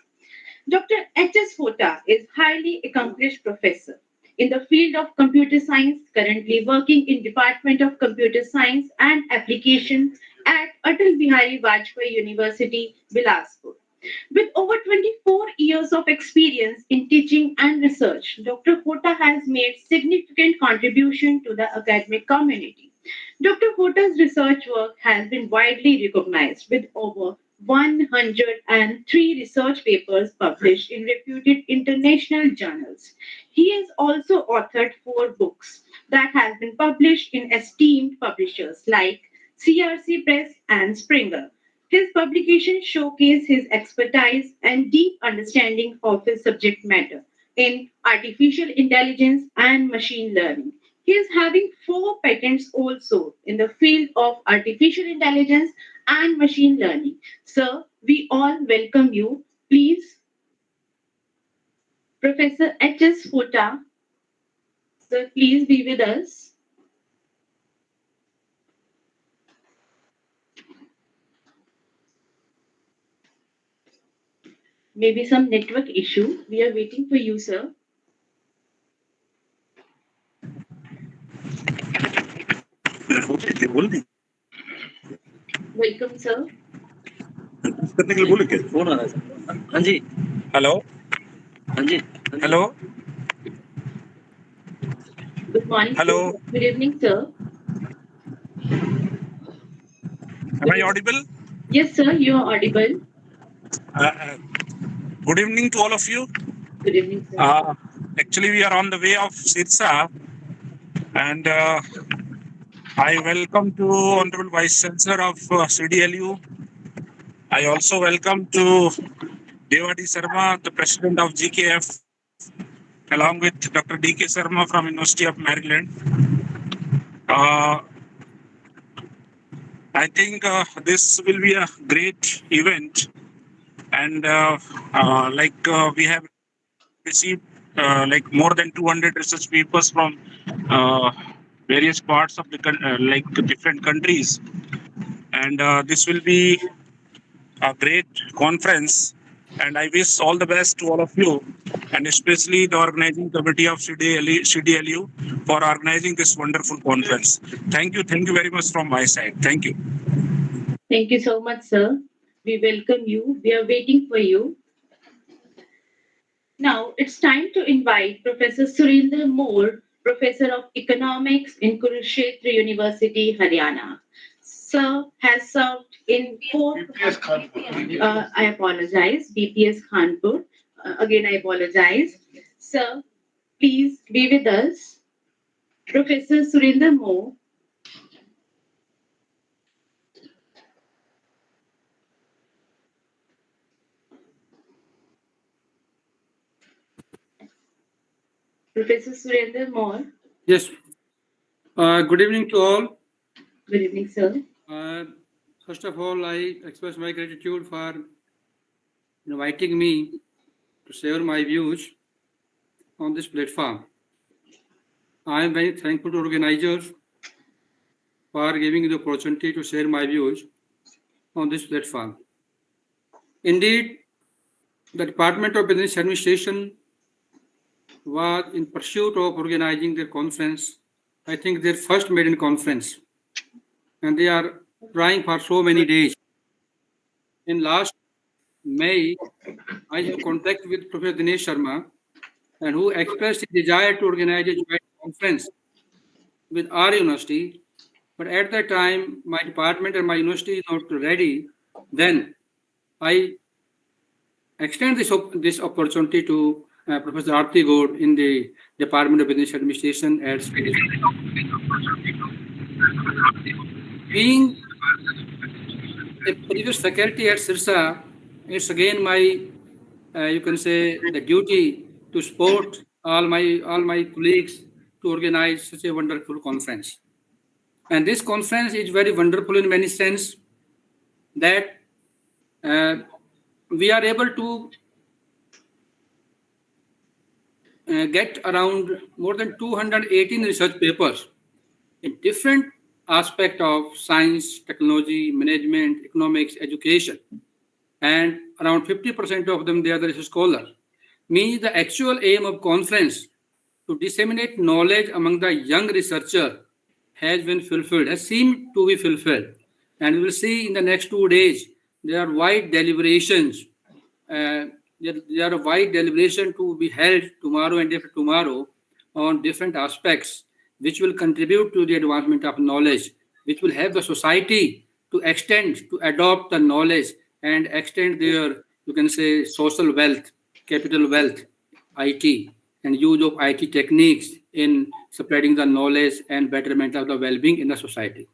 Dr. H.S. Hota is highly accomplished professor in the field of computer science, currently working in Department of Computer Science and Application at Atal Bihari Vajpayee University, Bilaspur. With over 24 years of experience in teaching and research, Dr. Hota has made significant contribution to the academic community. Dr. Hota's research work has been widely recognized with over 103 research papers published in reputed international journals. He has also authored 4 books that have been published in esteemed publishers like CRC Press and Springer. His publications showcase his expertise and deep understanding of his subject matter in artificial intelligence and machine learning. He is having 4 patents also in the field of artificial intelligence and machine learning. Sir, we all welcome you. Please, Professor H.S. Hota, sir, please be with us. Maybe some network issue. We are waiting for you, sir. Welcome, sir. करने के लिए बोले क्या phone आ रहा है हाँ जी hello हाँ जी hello Good morning, Hello. sir. Good evening, sir. am I audible Yes, sir, you are audible. good evening to all of you Good evening, sir. actually we are on the way of Sirsa and I welcome to Honorable Vice Chancellor of CDLU. I also welcome to Devadi Sharma, the President of GKF, along with Dr. D.K. Sharma from University of Maryland. I think this will be a great event, and we have received like more than 200 research papers from various parts of the different countries, and this will be a great conference. And I wish all the best to all of you, and especially the organizing committee of CDLU for organizing this wonderful conference. Thank you very much from my side. Thank you. Thank you so much, sir. We welcome you. We are waiting for you. Now it's time to invite Professor Surinder Moore, Professor of Economics in Kurukshetra University, Haryana. Sir has served in 4. BPS Kanpur. I apologize, BPS Kanpur. Again, I apologize. Sir, please be with us. Professor Surinder Moore. Professor Surinder Moore. Yes. Good evening to all. Good evening, sir. First of all, I express my gratitude for inviting me to share my views on this platform. I am very thankful to organizers for giving me the opportunity to share my views on this platform. Indeed, the Department of Business Administration was in pursuit of organizing their conference, I think their first maiden conference, and they are trying for so many days. In last May, I have contact with Professor Dinesh Sharma, and who expressed his desire to organize a joint conference with our university. But at that time, my department and my university is not ready. Then I extend this opportunity to Professor Aarti Gaud in the Department of Business Administration at being a previous faculty at Sirsa. It's again my you can say the duty to support all my colleagues to organize such a wonderful conference. And this conference is very wonderful in many sense that uh, we are able to get around more than 218 research papers in different aspect of science, technology, management, economics, education, and around 50% of them they are the research scholars. Means the actual aim of conference to disseminate knowledge among the young researcher has been fulfilled, has seemed to be fulfilled. And we will see in the next 2 days, there are wide deliberations. There are wide deliberation to be held tomorrow and after tomorrow on different aspects which will contribute to the advancement of knowledge, which will help the society to extend, to adopt the knowledge and extend their, you can say, social wealth, capital wealth, IT, and use of IT techniques in spreading the knowledge and betterment of the well-being in the society.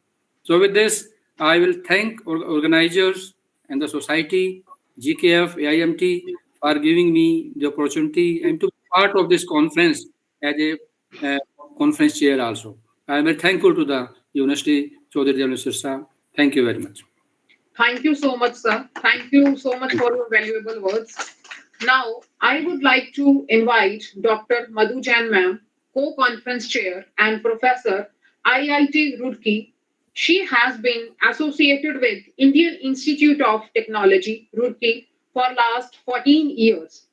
So with this, I will thank organizers and the society, GKF, AIMT, for giving me the opportunity and to be part of this conference as a uh, conference chair also. I am very thankful to the University Chaudhary Devi Lal Sirsa. Thank you very much. Thank you so much, sir. Thank you so much for your valuable words. Now, I would like to invite Dr. Madhu Jain ma'am, co-conference chair and professor, IIT Roorkee. She has been associated with Indian Institute of Technology, Roorkee, for last 14 years.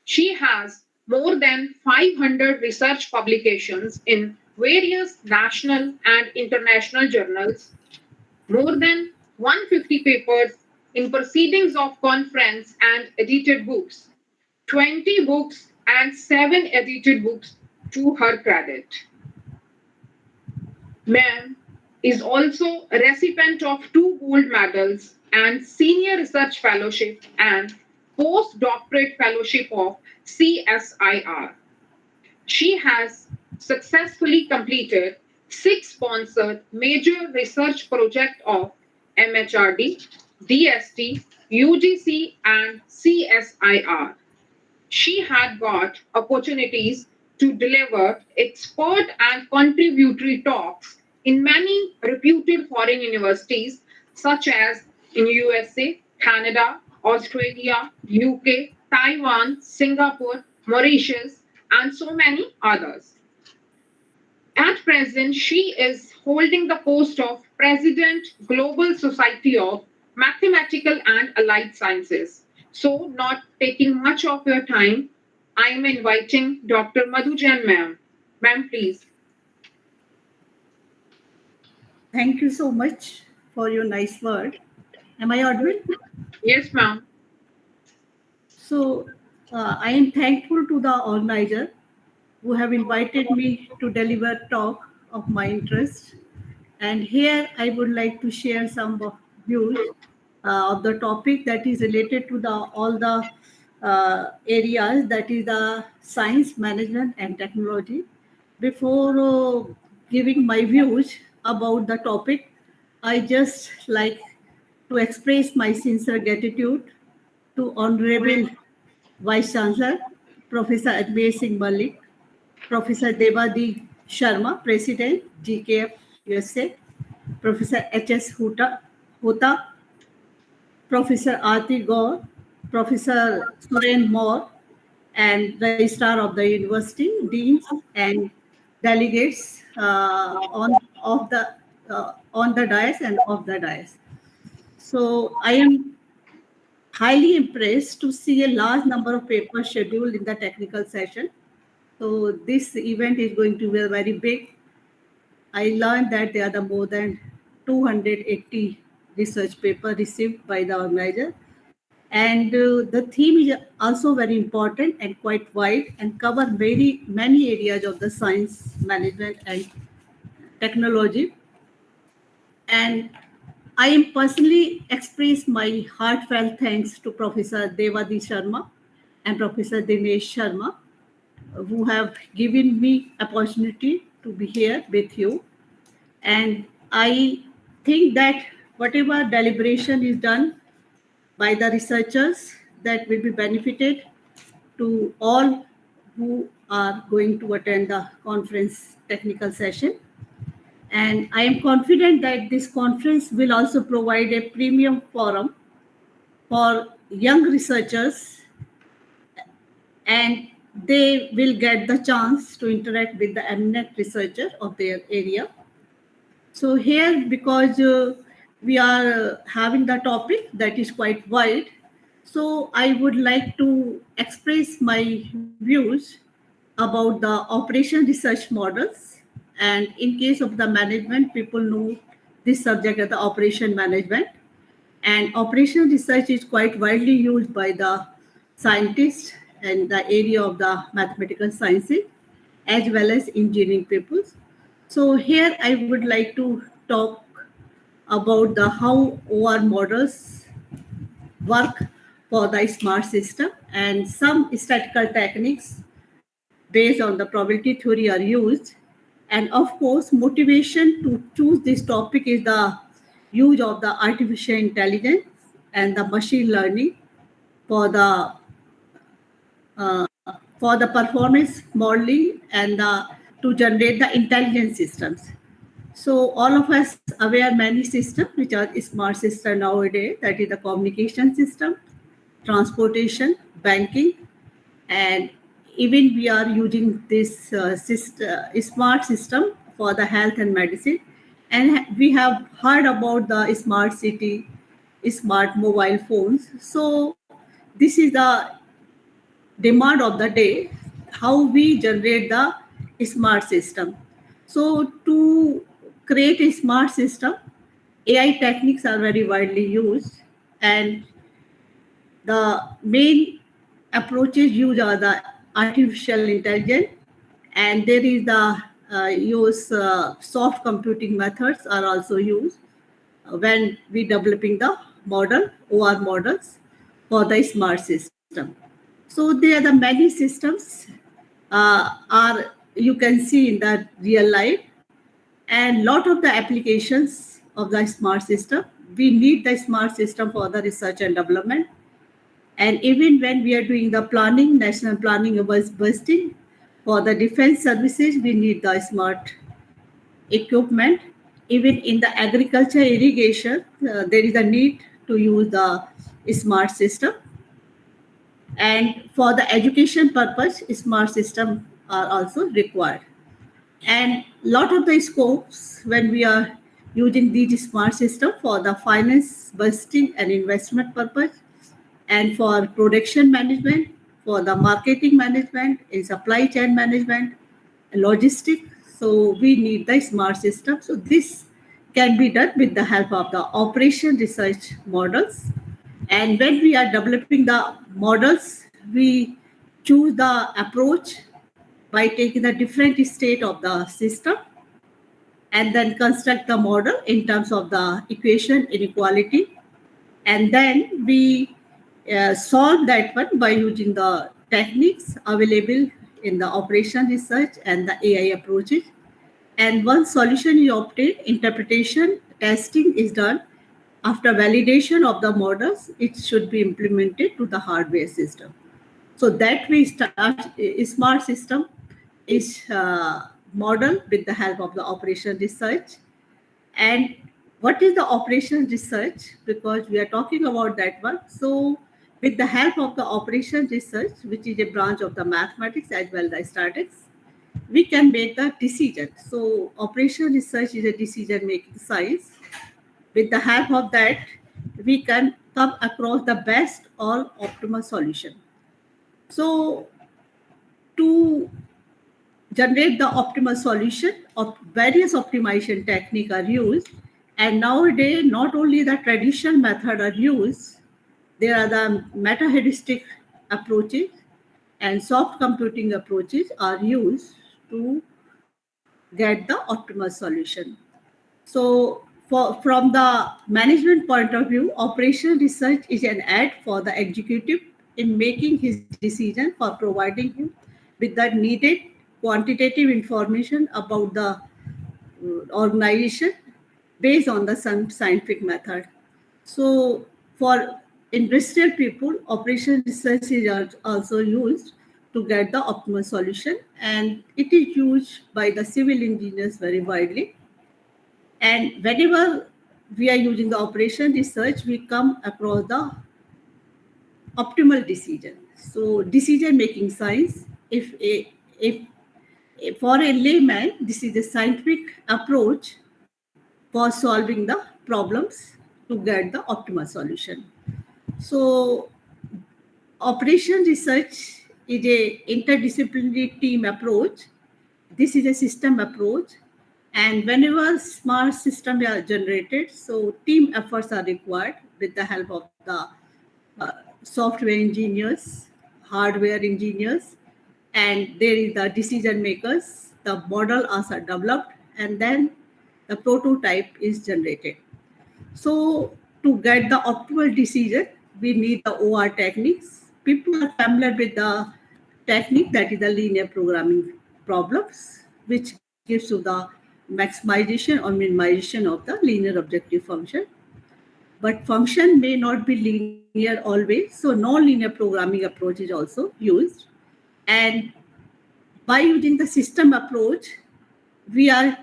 She has more than 500 research publications in various national and international journals, more than 150 papers in proceedings of conference and edited books, 20 books and 7 edited books to her credit. Ma'am is also a recipient of 2 gold medals and senior research fellowship and postdoctorate fellowship of CSIR. She has successfully completed 6 sponsored major research projects of MHRD, DST, UGC, and CSIR. She had got opportunities to deliver expert and contributory talks in many reputed foreign universities such as in USA, Canada, Australia, UK, Taiwan, Singapore, Mauritius, and so many others. At present, she is holding the post of President, Global Society of Mathematical and Allied Sciences. So, not taking much of your time, I am inviting Dr. Madhu Jain ma'am. Ma'am, please. Thank you so much for your nice word. Am I audible? Yes, ma'am. So, I am thankful to the organizer who have invited me to deliver talk of my interest. And here I would like to share some views of the topic that is related to the all the areas that is the science, management, and technology. Before giving my views about the topic, I just like to express my sincere gratitude to Honorable Vice Chancellor, Professor Ajmer Singh Malik, Professor Devadi Sharma, President, GKF USA, Professor H.S. Hota, Professor Aarti Gaur, Professor Suren Moore, and Registrar of the University, Deans, and delegates on the dais and off the dais. So I am highly impressed to see a large number of papers scheduled in the technical session. So this event is going to be very big. I learned that there are the more than 280 research papers received by the organizer. And the theme is also very important and quite wide and cover very many areas of the science, management, and technology. And I am personally express my heartfelt thanks to Professor Devadi Sharma and Professor Dinesh Sharma, who have given me opportunity to be here with you. And I think that whatever deliberation is done by the researchers, that will be benefited to all who are going to attend the conference technical session. And I am confident that this conference will also provide a premium forum for young researchers, and they will get the chance to interact with the eminent researcher of their area. So here, because we are having the topic that is quite wide, so I would like to express my views about the operation research models. And in case of the management, people know this subject as the operation management. And operation research is quite widely used by the scientists and the area of the mathematical sciences as well as engineering people. So here I would like to talk about the how OR models work for the smart system, and some statistical techniques based on the probability theory are used. And of course, motivation to choose this topic is the use of the artificial intelligence and the machine learning for the for the performance modeling and to generate the intelligent systems. So all of us aware many systems which are smart system nowadays. That is the communication system, transportation, banking, and even we are using this smart system for the health and medicine. And we have heard about the smart city, smart mobile phones. So this is the demand of the day, how we generate the smart system. So to create a smart system, AI techniques are very widely used, and the main approaches used are the artificial intelligence, and there is the use soft computing methods are also used when we developing the model OR models for the smart system. So there are the many systems are you can see in the real life, and lot of the applications of the smart system. We need the smart system for the research and development. And even when we are doing the planning, national planning was busting for the defense services, we need the smart equipment. Even in the agriculture irrigation, there is a need to use the smart system. And for the education purpose, smart system are also required. And lot of the scopes when we are using these smart system for the finance, budgeting, and investment purpose, and for production management, for the marketing management, in supply chain management, logistic. So we need the smart system. So this can be done with the help of the operation research models. And when we are developing the models, we choose the approach by taking the different state of the system and then construct the model in terms of the equation inequality. And then we solve that one by using the techniques available in the operation research and the AI approaches. And once solution is obtained, interpretation testing is done. After validation of the models, it should be implemented to the hardware system. So that we start a smart system is modeled with the help of the operation research. And what is the operation research? Because we are talking about that one. So with the help of the operation research, which is a branch of the mathematics as well as statistics, we can make the decision. So operation research is a decision making science. With the help of that, we can come across the best or optimal solution. So to generate the optimal solution, of various optimization techniques are used. And nowadays, not only the traditional method are used, there are the meta-heuristic approaches and soft computing approaches are used to get the optimal solution. So from the management point of view, operation research is an aid for the executive in making his decision for providing him with the needed quantitative information about the organization based on the scientific method. So, for industrial people, operation research is also used to get the optimal solution, and it is used by the civil engineers very widely. And whenever we are using the operation research, we come across the optimal decision. So, decision making science, if for a layman, this is a scientific approach for solving the problems to get the optimal solution. So, operation research is a interdisciplinary team approach. This is a system approach, and whenever smart systems are generated, so team efforts are required with the help of the software engineers, hardware engineers, and there is the decision makers. The model are developed, and then the prototype is generated. So to get the optimal decision, we need the OR techniques. People are familiar with the technique that is the linear programming problems, which gives you the maximization or minimization of the linear objective function. But function may not be linear always, so non-linear programming approach is also used. And by using the system approach, we are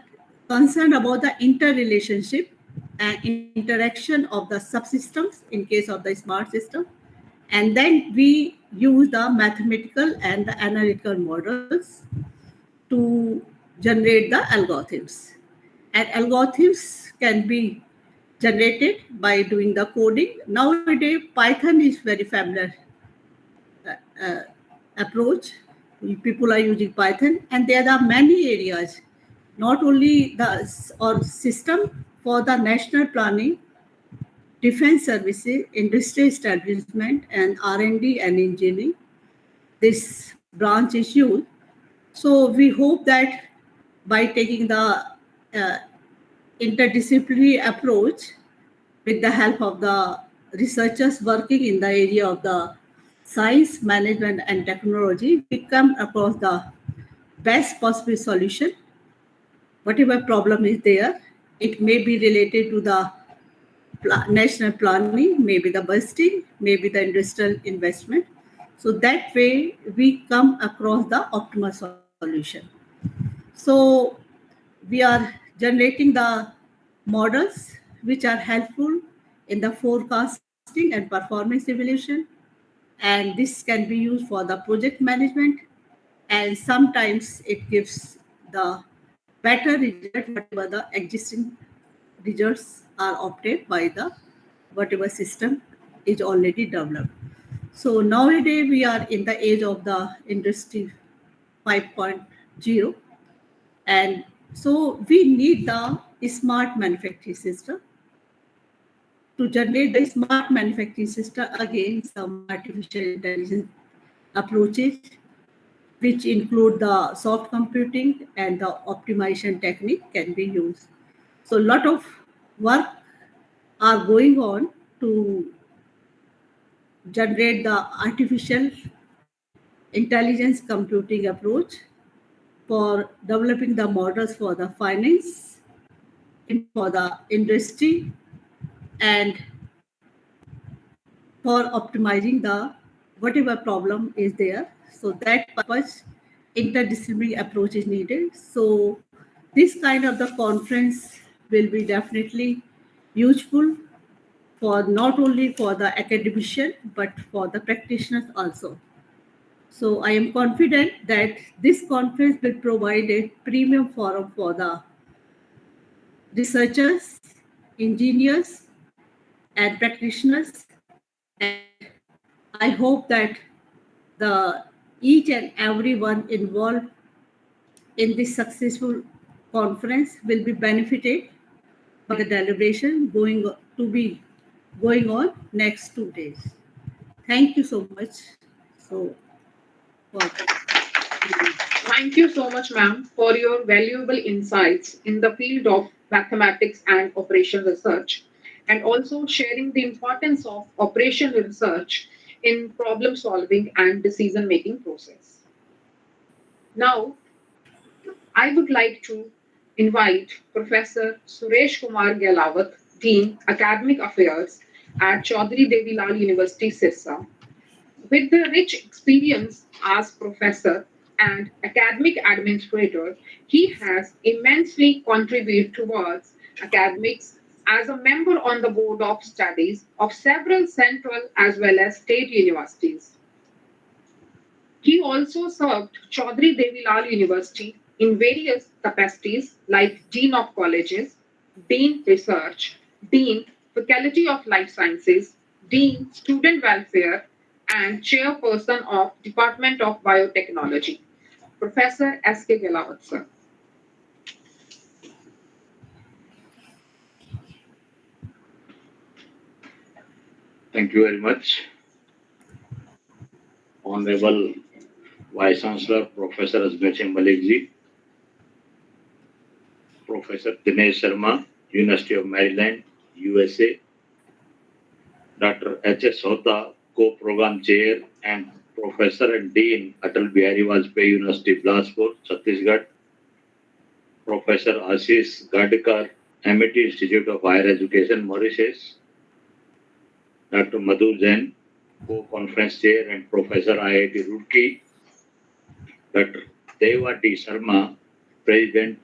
concerned about the interrelationship and interaction of the subsystems in case of the smart system. And then we use the mathematical and the analytical models to generate the algorithms. And algorithms can be generated by doing the coding. Nowadays, Python is very familiar uh, approach. People are using Python, and there are many areas, not only the or system for the national planning, defense services, industry establishment, and R&D and engineering. This branch is used. So we hope that by taking the uh, interdisciplinary approach with the help of the researchers working in the area of the science, management, and technology, we come across the best possible solution. Whatever problem is there, it may be related to the national planning, maybe the budgeting, maybe the industrial investment. So that way we come across the optimal solution. So we are generating the models which are helpful in the forecasting and performance evaluation, and this can be used for the project management, and sometimes it gives the better result whatever the existing results are obtained by the whatever system is already developed. So nowadays we are in the age of the industry 5.0, and so we need the smart manufacturing system. To generate the smart manufacturing system, again, some artificial intelligence approaches, which include the soft computing and the optimization technique can be used. So a lot of work are going on to generate the artificial intelligence computing approach for developing the models for the finance, for the industry, and for optimizing the whatever problem is there. So that purpose interdisciplinary approach is needed. So this kind of the conference will be definitely useful for not only for the academician but for the practitioners also. So I am confident that this conference will provide a premium forum for the researchers, engineers, and practitioners. And I hope that the each and everyone involved in this successful conference will be benefited by the deliberation to be going on next 2 days. Thank you so much. So for Thank you so much, ma'am, for your valuable insights in the field of mathematics, and operation research, and also sharing the importance of operation research in problem solving and decision making process. Now, I would like to invite Professor Suresh Kumar Gelawat, Dean, Academic Affairs at Chaudhary Devi Lal University, Sirsa. With the rich experience as professor and academic administrator, he has immensely contributed towards academics as a member on the board of studies of several central as well as state universities. He also served Chaudhary Devi Lal University in various capacities like Dean of Colleges, Dean Research, Dean Faculty of Life Sciences, Dean Student Welfare, and Chairperson of Department of Biotechnology. Professor S.K. Gelawat, sir. Thank you very much. Honorable Vice Chancellor Professor Azmir Singh Malikji, Professor Dinesh Sharma, University of Maryland, USA, Dr. H.S. Hota, Co-Program Chair and Professor and Dean, Atal Bihari Vajpayee University, Bilaspur, Chhattisgarh, Professor Ashish Gadkar, Amity Institute of Higher Education, Mauritius, Dr. Madhu Jain, Co-Conference Chair and Professor IIT Roorkee, Dr. Deva D. Sharma, President,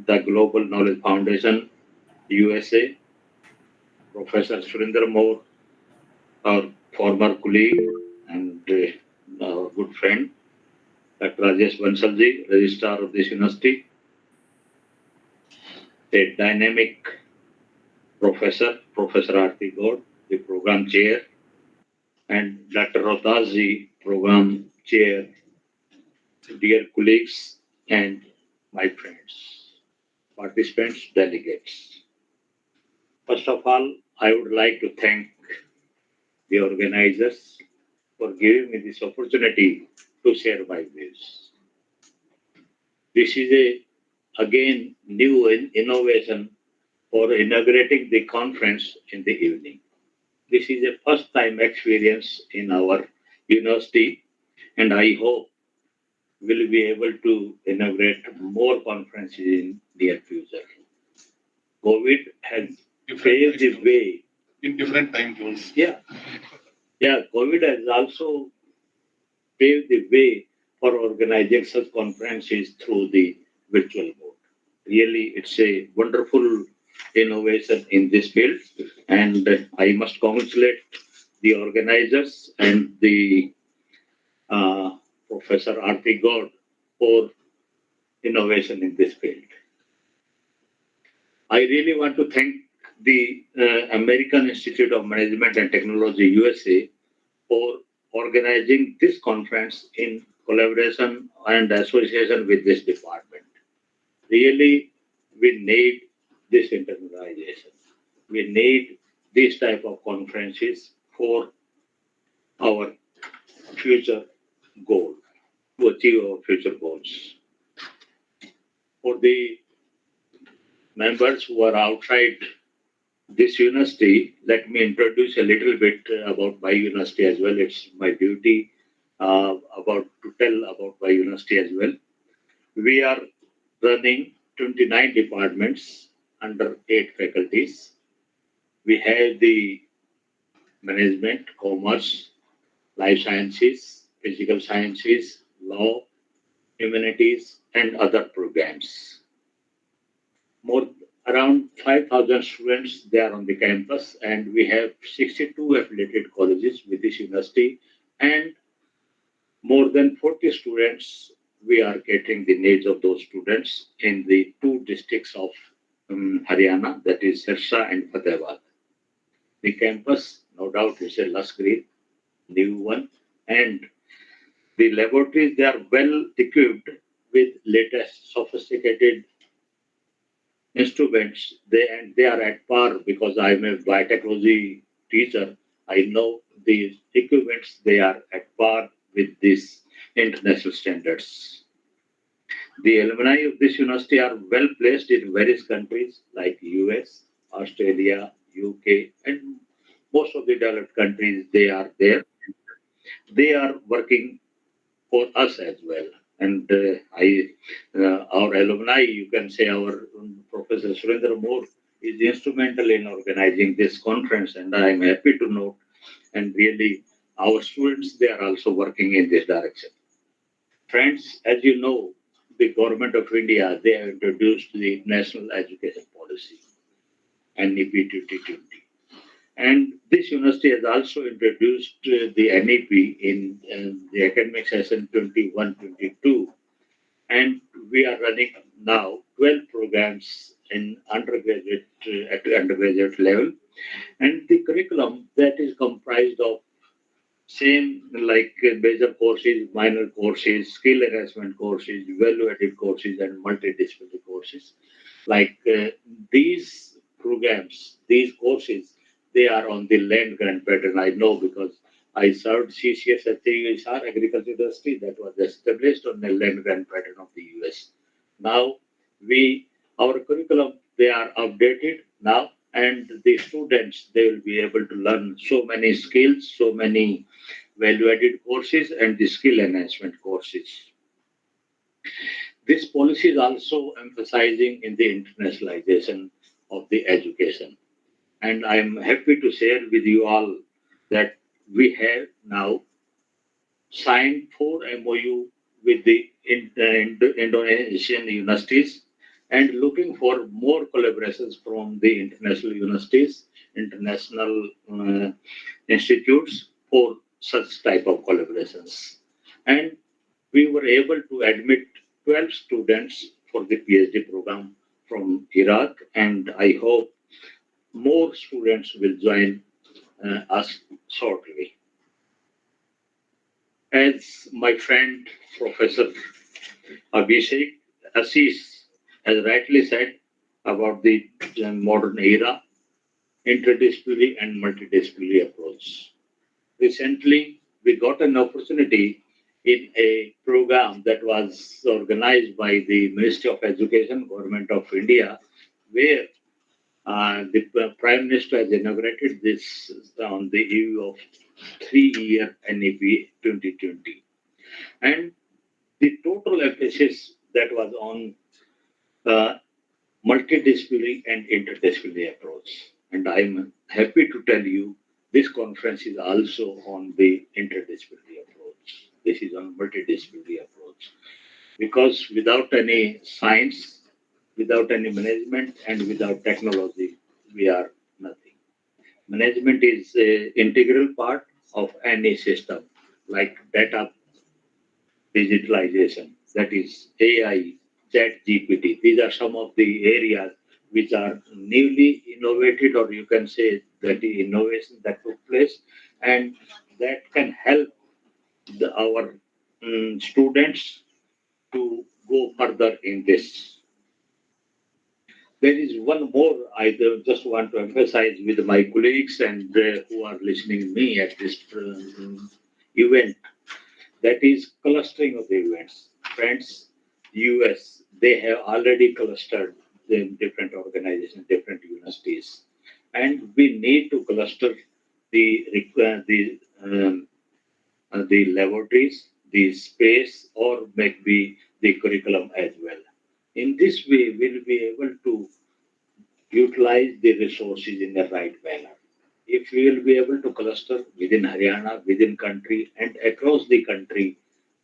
the Global Knowledge Foundation, USA, Professor Surinder Moore, our former colleague and our good friend, Dr. Rajesh Bansalji, Registrar of this university, the dynamic professor, Professor Arti Gaud, the program chair, and Dr. Rohtasji, program chair, dear colleagues and my friends, participants, delegates. First of all, I would like to thank the organizers for giving me this opportunity to share my views. This is again new innovation for inaugurating the conference in the evening. This is a first time experience in our university, and I hope we'll be able to inaugurate more conferences in near future. COVID has paved the way in different time zones. Yeah, COVID has also paved the way for organizing such conferences through the virtual mode. Really, it's a wonderful innovation in this field, and I must congratulate the organizers and the Professor Arti God for innovation in this field. I really want to thank the American Institute of Management and Technology USA for organizing this conference in collaboration and association with this department. Really, we need this internalization. We need this type of conferences for our future goal, to achieve our future goals. For the members who are outside this university, let me introduce a little bit about my university as well. It's my duty about to tell about my university as well. We are running 29 departments under 8 faculties. We have the management, commerce, life sciences, physical sciences, law, humanities, and other programs. More around 5,000 students there on the campus, and we have 62 affiliated colleges with this university, and more than 40 students. We are catering the needs of those students in the 2 districts of Haryana, that is Sirsa and Fatehabad. The campus, no doubt, is a lush green, new one, and the laboratories, they are well equipped with latest sophisticated instruments. They are at par because I'm a biotechnology teacher. I know the equipments, they are at par with these international standards. The alumni of this university are well placed in various countries like US, Australia, UK, and most of the developed countries. They are there. They are working for us as well. And our alumni, you can say our Professor Surendra Moore is instrumental in organizing this conference, and I am happy to note. And really, our students, they are also working in this direction. Friends, as you know, the government of India, they have introduced the National Education Policy, NEP 2020. And this university has also introduced the NEP in the academic session 21-22. And we are running now 12 programs in undergraduate at undergraduate level. And the curriculum that is comprised of same like major courses, minor courses, skill enhancement courses, value-added courses, and multidisciplinary courses. Like these programs, these courses, they are on the land grant pattern. I know because I served CCS at the USR Agriculture University that was established on the land grant pattern of the US. Now our curriculum, they are updated now, and the students, they will be able to learn so many skills, so many value-added courses, and the skill enhancement courses. This policy is also emphasizing in the internationalization of the education. And I'm happy to share with you all that we have now signed 4 MOU with the Indonesian universities and looking for more collaborations from the international universities, international institutes for such type of collaborations. And we were able to admit 12 students for the PhD program from Iraq, and I hope more students will join us shortly. As my friend Professor Abhishek Assis has rightly said about the modern era, interdisciplinary and multidisciplinary approach. Recently, we got an opportunity in a program that was organized by the Ministry of Education, Government of India, where the Prime Minister has inaugurated this on the eve of 3-year NEP 2020. And the total emphasis that was on uh, multidisciplinary and interdisciplinary approach. And I'm happy to tell you this conference is also on the interdisciplinary approach. This is on multidisciplinary approach. Because without any science, without any management, and without technology, we are nothing. Management is an integral part of any system, like data digitalization, that is AI, chat GPT. These are some of the areas which are newly innovated, or you can say that the innovation that took place, and that can help our students to go further in this. There is one more I just want to emphasize with my colleagues and who are listening to me at this event, that is clustering of the events. Friends, US, they have already clustered the different organizations, different universities, and we need to cluster the laboratories, the space, or maybe the curriculum as well. In this way, we'll be able to utilize the resources in the right manner. If we will be able to cluster within Haryana, within country, and across the country,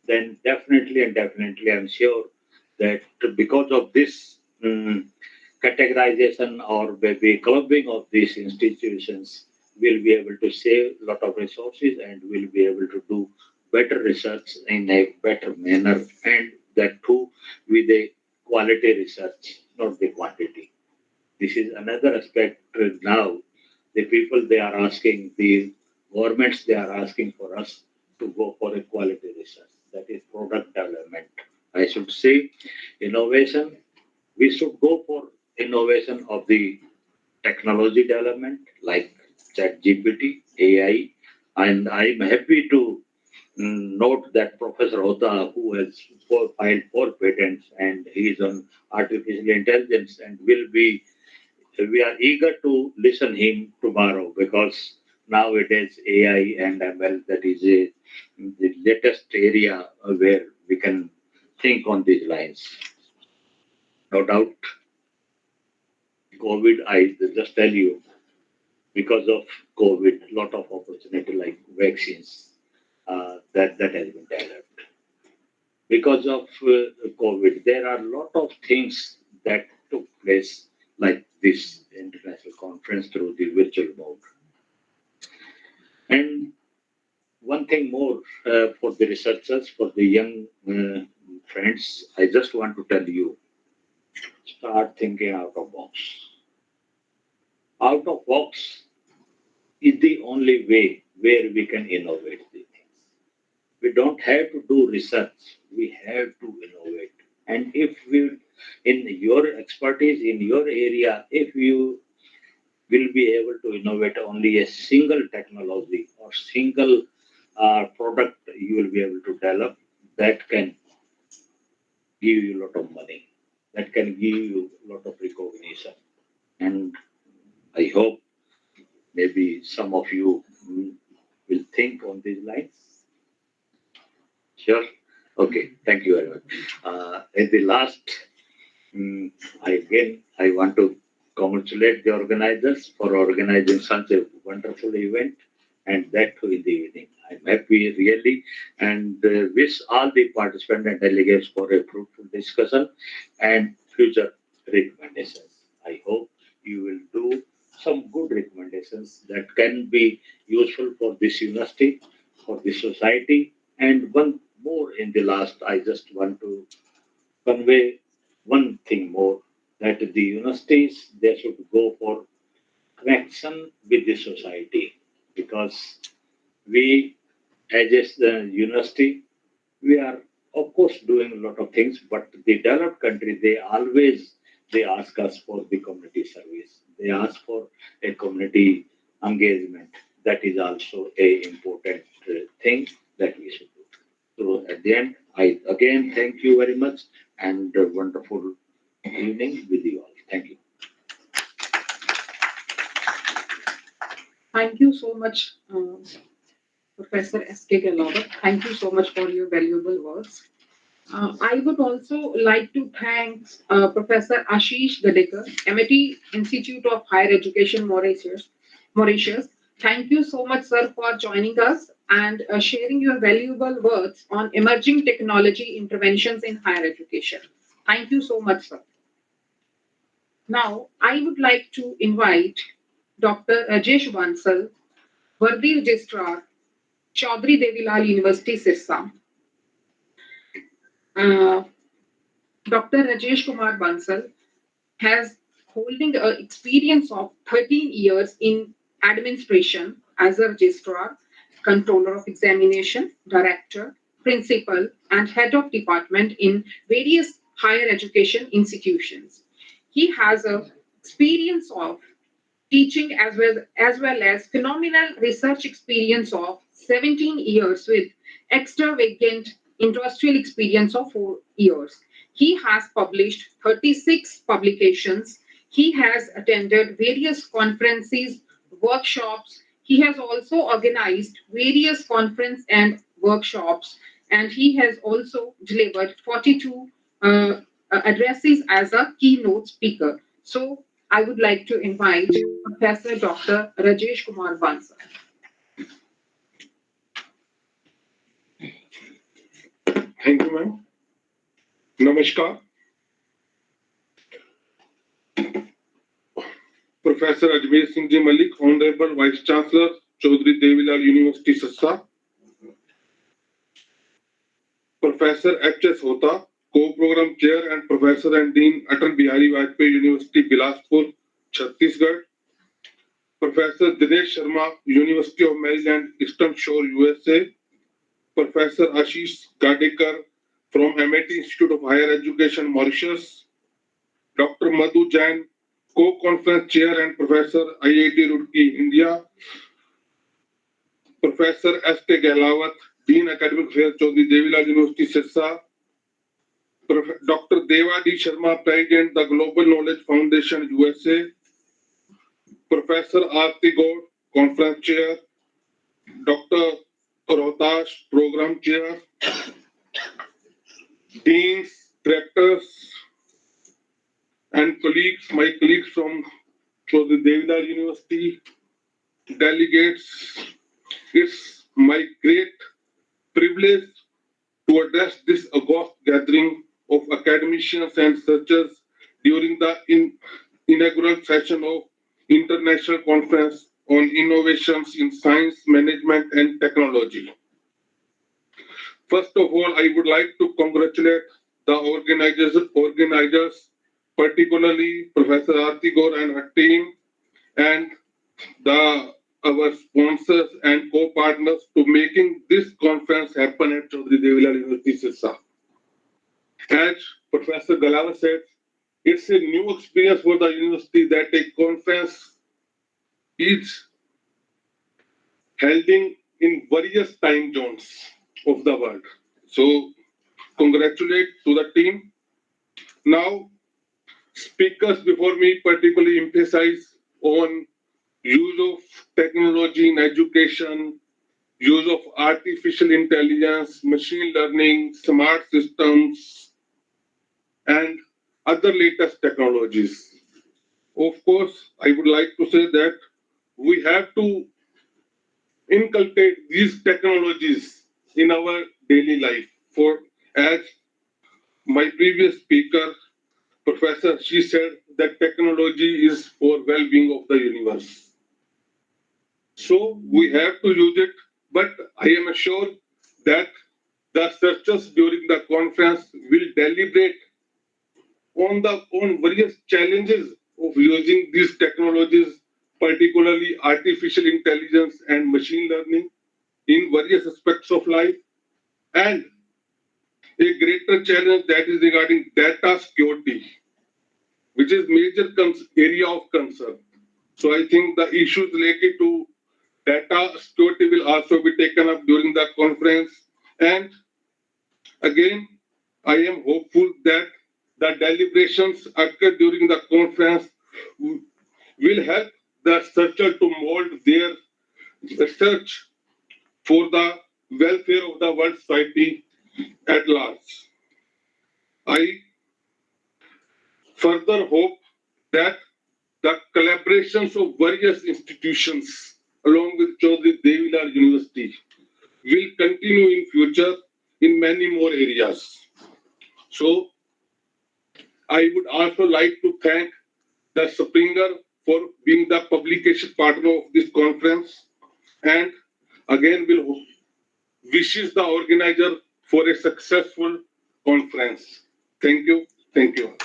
then definitely, I'm sure that because of this categorization or maybe clubbing of these institutions, we'll be able to save a lot of resources and we'll be able to do better research in a better manner, and that too with a quality research, not the quantity. This is another aspect now. The people, they are asking, the governments, they are asking for us to go for a quality research. That is product development. I should say innovation. We should go for innovation of the technology development like ChatGPT, AI, and I'm happy to note that Professor Hota, who has filed 4 patents, and he is on artificial intelligence, and we are eager to listen him tomorrow, because nowadays AI and ML, that is the latest area where we can think on these lines. No doubt, COVID, I just tell you, because of COVID, lot of opportunity like vaccines that has been developed. Because of COVID, there are a lot of things that took place, like this international conference through the virtual mode. And one thing more for the researchers, for the young friends, I just want to tell you, start thinking out of box. Out of box is the only way where we can innovate the things. We don't have to do research, we have to innovate. And if we, in your expertise, in your area, if you will be able to innovate only a single technology or single product, you will be able to develop, that can give you a lot of money, that can give you a lot of recognition. And I hope maybe some of you will think on these lines. Sure. Okay. Thank you very much. At the last, I want to congratulate the organizers for organizing such a wonderful event, and that too in the evening. I'm happy really, and wish all the participants and delegates for a fruitful discussion and future recommendations. I hope you will do some good recommendations that can be useful for this university, for the society. And one more in the last, I just want to convey one thing more, that the universities, they should go for connection with the society, because we as a university, we are of course doing a lot of things, but the developed countries, they ask us for the community service, they ask for a community engagement. That is also a important thing that we should do. So at the end, I again thank you very much, and a wonderful evening with you all. Thank you. Thank you so much, Professor S.K. Gelawat. Thank you so much for your valuable words. I would also like to thank Professor Ashish Gadekar, MIT Institute of Higher Education, Mauritius. Mauritius. Thank you so much, sir, for joining us and sharing your valuable words on emerging technology interventions in higher education. Thank you so much, sir. Now, I would like to invite Dr. Rajesh Bansal, Vardi Registrar, Chaudhary Devi Lal University, Sirsa. Uh, Dr. Rajesh Kumar Bansal has holding an experience of 13 years in administration as a registrar, controller of examination, director, principal, and head of department in various higher education institutions. He has a experience of teaching as well as phenomenal research experience of 17 years with extravagant industrial experience of 4 years. He has published 36 publications. He has attended various conferences, workshops. He has also organized various conference and workshops, and he has also delivered 42 addresses as a keynote speaker. So I would like to invite Professor Dr. Rajesh Kumar Bansal. Thank you, ma'am. Namaskar. Professor Ajmer Singh Ji Malik, Honorable Vice Chancellor, Chaudhary Devi Lal University, Sirsa. Professor H.S. Hota, Co-Program Chair and Professor and Dean, Atal Bihari Vajpayee University, Bilaspur, Chhattisgarh. Professor Dinesh Sharma, University of Maryland, Eastern Shore, USA. Professor Ashish Gadekar from MIT Institute of Higher Education, Mauritius. Dr. Madhu Jain, Co-Conference Chair and Professor, IIT Roorkee, India. Professor S.K. Gelawat, Dean Academic Affairs, Chaudhary Devi Lal University, Sirsa. Dr. Deva D. Sharma, President, the Global Knowledge Foundation, USA. Professor Aarti Gaur, Conference Chair. Dr. Rohtash, Program Chair. Deans, Directors, and colleagues, my colleagues from Chaudhary Devi Lal University, delegates, it's my great privilege to address this august gathering of academicians and researchers during the inaugural session of International Conference on Innovations in Science, Management and Technology. First of all, I would like to congratulate the organizers, particularly Professor Aarti Gaur and her team, and our sponsors and co-partners to making this conference happen at Chaudhary Devi Lal University, Sirsa. As Professor Galala said, it's a new experience for the university that a conference is held in various time zones of the world. So, congratulate to the team. Now, speakers before me particularly emphasize on use of technology in education, use of artificial intelligence, machine learning, smart systems, and other latest technologies. Of course, I would like to say that we have to inculcate these technologies in our daily life. For as my previous speaker, Professor, she said that technology is for well-being of the universe. So we have to use it, but I am assured that the researchers during the conference will deliberate on various challenges of using these technologies, particularly artificial intelligence and machine learning in various aspects of life, and a greater challenge that is regarding data security, which is major area of concern. So I think the issues related to data security will also be taken up during the conference. And again, I am hopeful that the deliberations occur during the conference will help the researcher to mold their research for the welfare of the world society at large. I further hope that the collaborations of various institutions along with Chaudhary Devi Lal University will continue in future in many more areas. So I would also like to thank the Springer for being the publication partner of this conference, and again will wishes the organizer for a successful conference. Thank you. Thank you.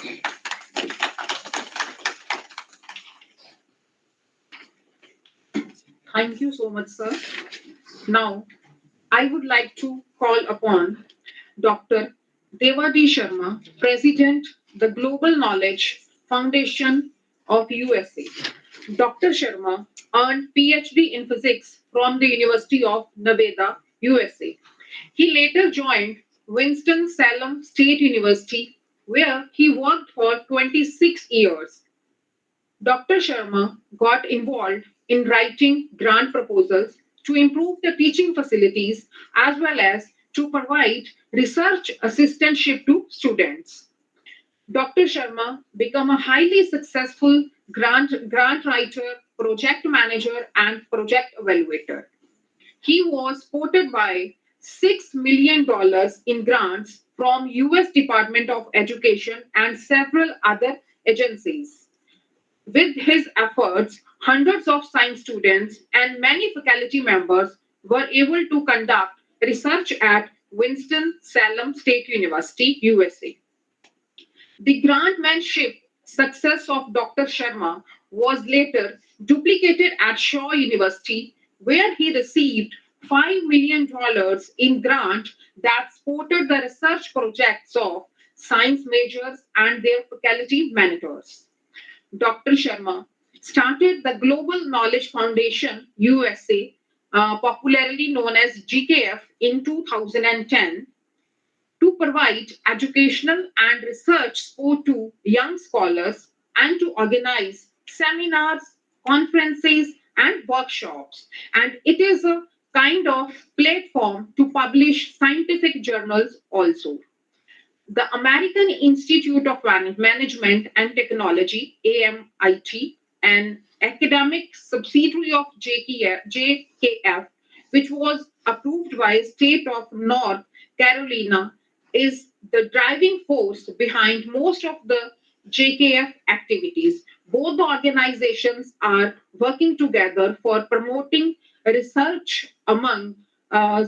Thank you so much, sir. Now, I would like to call upon Dr. Devadi Sharma, President, the Global Knowledge Foundation of USA. Dr. Sharma earned PhD in physics from the University of Nevada, USA. He later joined Winston-Salem State University, where he worked for 26 years. Dr. Sharma got involved in writing grant proposals to improve the teaching facilities as well as to provide research assistantship to students. Dr. Sharma became a highly successful grant writer, project manager, and project evaluator. He was supported by $6 million in grants from US Department of Education and several other agencies. With his efforts, hundreds of science students and many faculty members were able to conduct research at Winston-Salem State University, USA. The grantmanship success of Dr. Sharma was later duplicated at Shaw University, where he received $5 million in grant that supported the research projects of science majors and their faculty mentors. Dr. Sharma started the Global Knowledge Foundation USA popularly known as GKF, in 2010 to provide educational and research support to young scholars and to organize seminars, conferences, and workshops. And it is a kind of platform to publish scientific journals also. The American Institute of Management and Technology, AMIT, an academic subsidiary of JKF, which was approved by state of North Carolina, is the driving force behind most of the JKF activities. Both the organizations are working together for promoting research among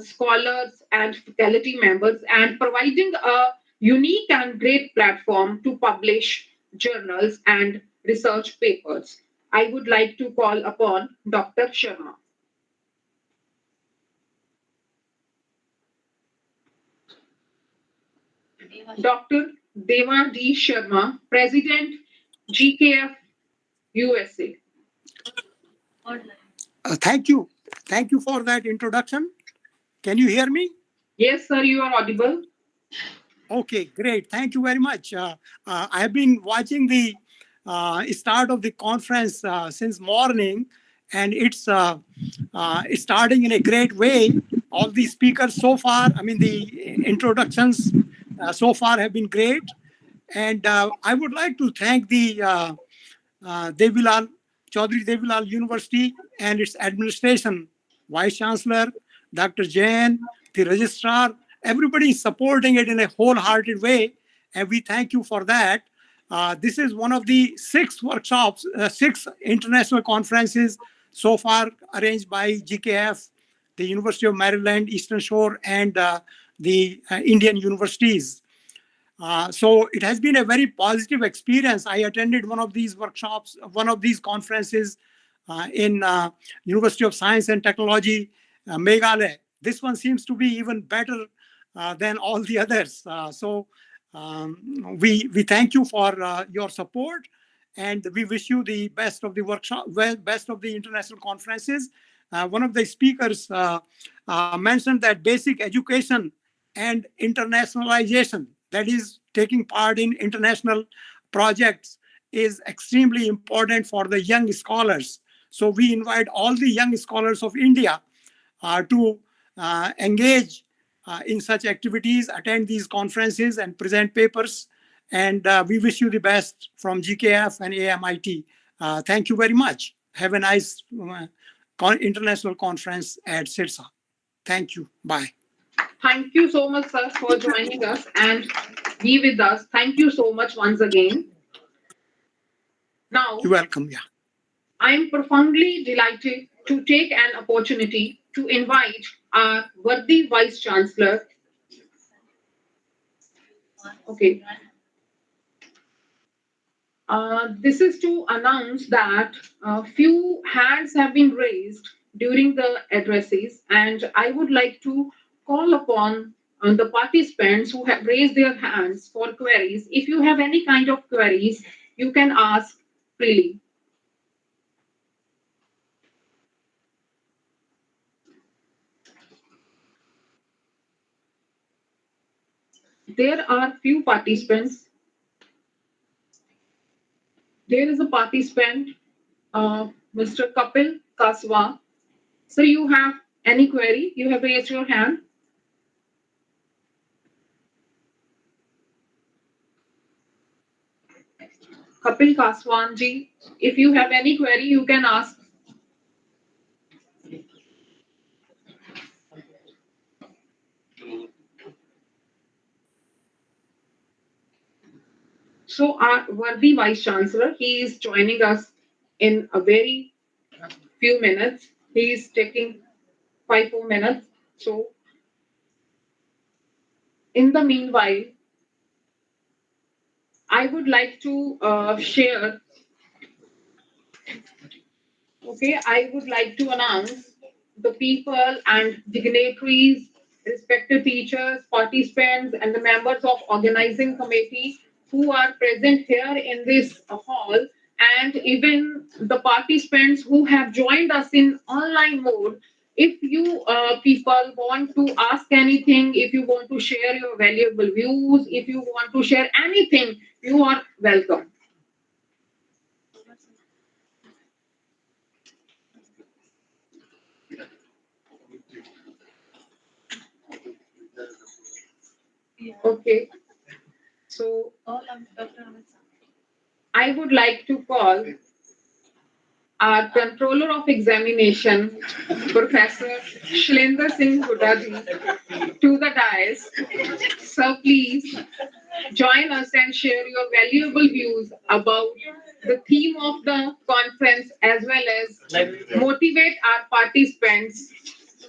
scholars and faculty members and providing a unique and great platform to publish journals and research papers. I would like to call upon Dr. Sharma. Dr. Deva D. Sharma, President, GKF USA. Thank you. Thank you for that introduction. Can you hear me? Yes, sir, you are audible. Okay, great. Thank you very much. I have been watching the start of the conference since morning, and it's starting in a great way. All the speakers so far, I mean, the introductions so far have been great. And I would like to thank the Devi Lal, Chaudhary Devi Lal University and its administration, Vice Chancellor, Dr. Jain, the registrar, everybody is supporting it in a wholehearted way, and we thank you for that. This is one of the 6 workshops, 6 international conferences so far arranged by GKF, the University of Maryland, Eastern Shore, and the Indian universities. So it has been a very positive experience. I attended one of these workshops, one of these conferences in University of Science and Technology, Meghalaya. This one seems to be even better than all the others. We thank you for your support, and we wish you the best of the workshop, best of the international conferences. One of the speakers mentioned that basic education and internationalization, that is taking part in international projects, is extremely important for the young scholars. So we invite all the young scholars of India to engage in such activities, attend these conferences and present papers. And we wish you the best from GKF and AMIT. Thank you very much. Have a nice international conference at Sirsa. Thank you. Bye. Thank you so much, sir, for joining us and be with us. Thank you so much once again. Now, you're welcome. Yeah. I am profoundly delighted to take an opportunity to invite our worthy Vice Chancellor. Okay. This is to announce that a few hands have been raised during the addresses, and I would like to call upon the participants who have raised their hands for queries. If you have any kind of queries, you can ask freely. There are few participants. There is a participant, Mr. Kapil Kaswa. So you have any query? You have raised your hand. Kapil Kaswanji, if you have any query, you can ask. So our worthy Vice Chancellor, he is joining us in a very few minutes. He is taking 5 more minutes. So in the meanwhile, I would like to share. Okay, I would like to announce the people and dignitaries, respected teachers, participants, and the members of organizing committee who are present here in this hall, and even the participants who have joined us in online mode. If you people want to ask anything, if you want to share your valuable views, if you want to share anything, you are welcome. Okay, so I would like to call our controller of examination, Professor Shlender Singh Hudaji, to the dais. So please join us and share your valuable views about the theme of the conference as well as motivate our participants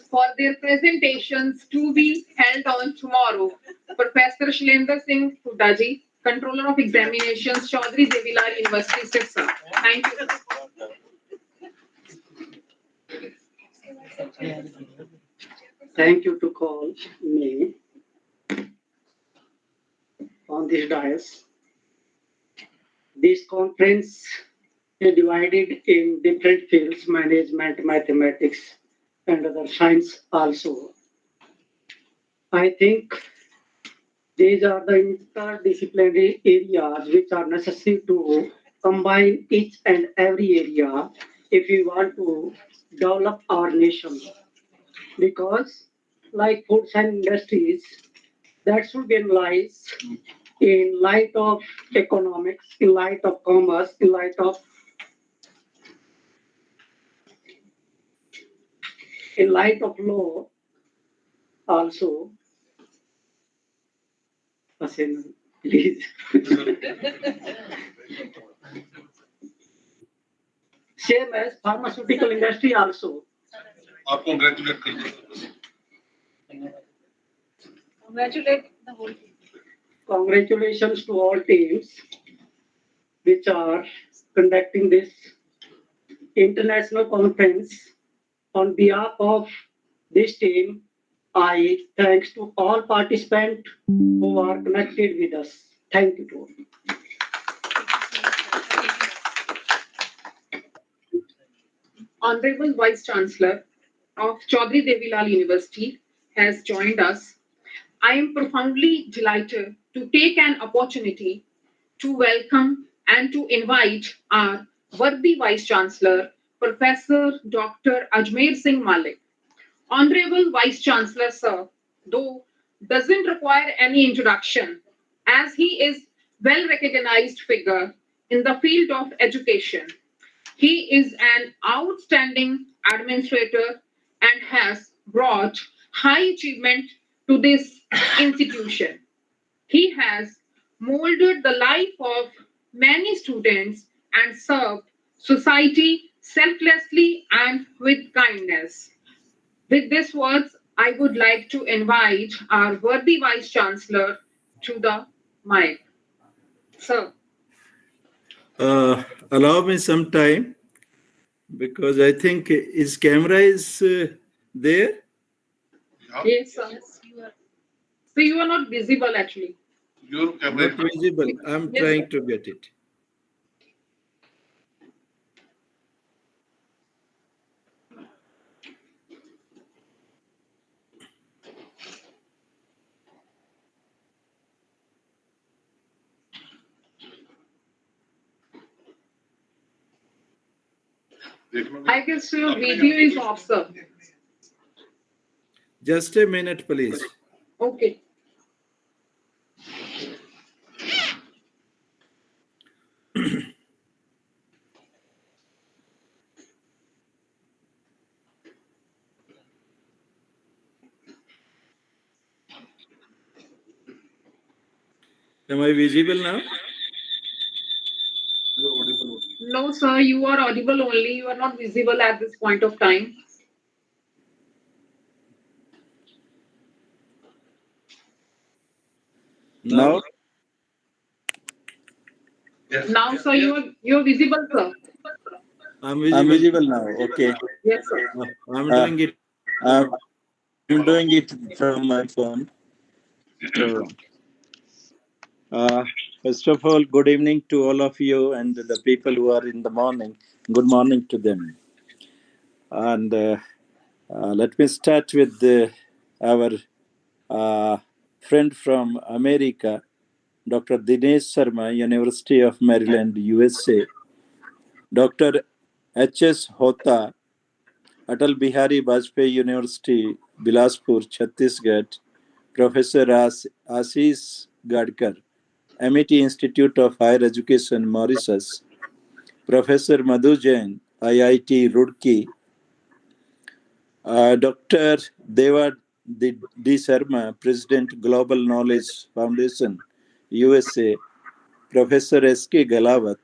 for their presentations to be held on tomorrow. Professor Shlender Singh Hudaji, Controller of Examinations, Chaudhary Devi Lal University, Sirsa. Thank you. Thank you to call me on this dais. This conference is divided in different fields, management, mathematics, and other science also. I think these are the interdisciplinary areas which are necessary to combine each and every area if we want to develop our nation. Because, like foods and industries, that should be analyzed in light of economics, in light of commerce, in light of law also. Asen, please. Same as pharmaceutical industry also. आपको congratulate करते हैं. Congratulate the whole team. Congratulations to all teams which are conducting this international conference. On behalf of this team, I thanks to all participants who are connected with us. Thank you to all. Honorable Vice Chancellor of Chaudhary Devi Lal University has joined us. I am profoundly delighted to take an opportunity to welcome and to invite our worthy Vice Chancellor, Professor Dr. Ajmer Singh Malik. Honorable Vice Chancellor, sir, though doesn't require any introduction, as he is well recognized figure in the field of education. He is an outstanding administrator and has brought high achievement to this institution. He has molded the life of many students and served society selflessly and with kindness. With these words, I would like to invite our worthy Vice Chancellor to the mic. Sir. Allow me some time because I think his camera is there. Yes, sir. So you are not visible actually. Your camera Not visible. I'm Yes, trying sir. to get it. I guess your video is off, sir. Just a minute, please. Okay. Am I visible now? No, sir, you are audible only. You are not visible at this point of time. Now? Now, sir, you're visible, sir. I'm I'm visible. visible now. Okay. Yes, sir. I'm Uh, doing it. I'm doing it from my phone. So, uh, first of all, good evening to all of you and the people who are in the morning. Good morning to them. And Let me start with our uh, friend from America, Dr. Dinesh Sharma, University of Maryland, USA, Dr. H.S. Hota, Atal Bihari Vajpayee University, Bilaspur, Chhattisgarh, Professor Ashish Gadkar, MIT Institute of Higher Education, Mauritius, Professor Madhu Jain, IIT Roorkee, Dr. Deva D. Sharma, President, Global Knowledge Foundation, USA, Professor S.K. Galawat,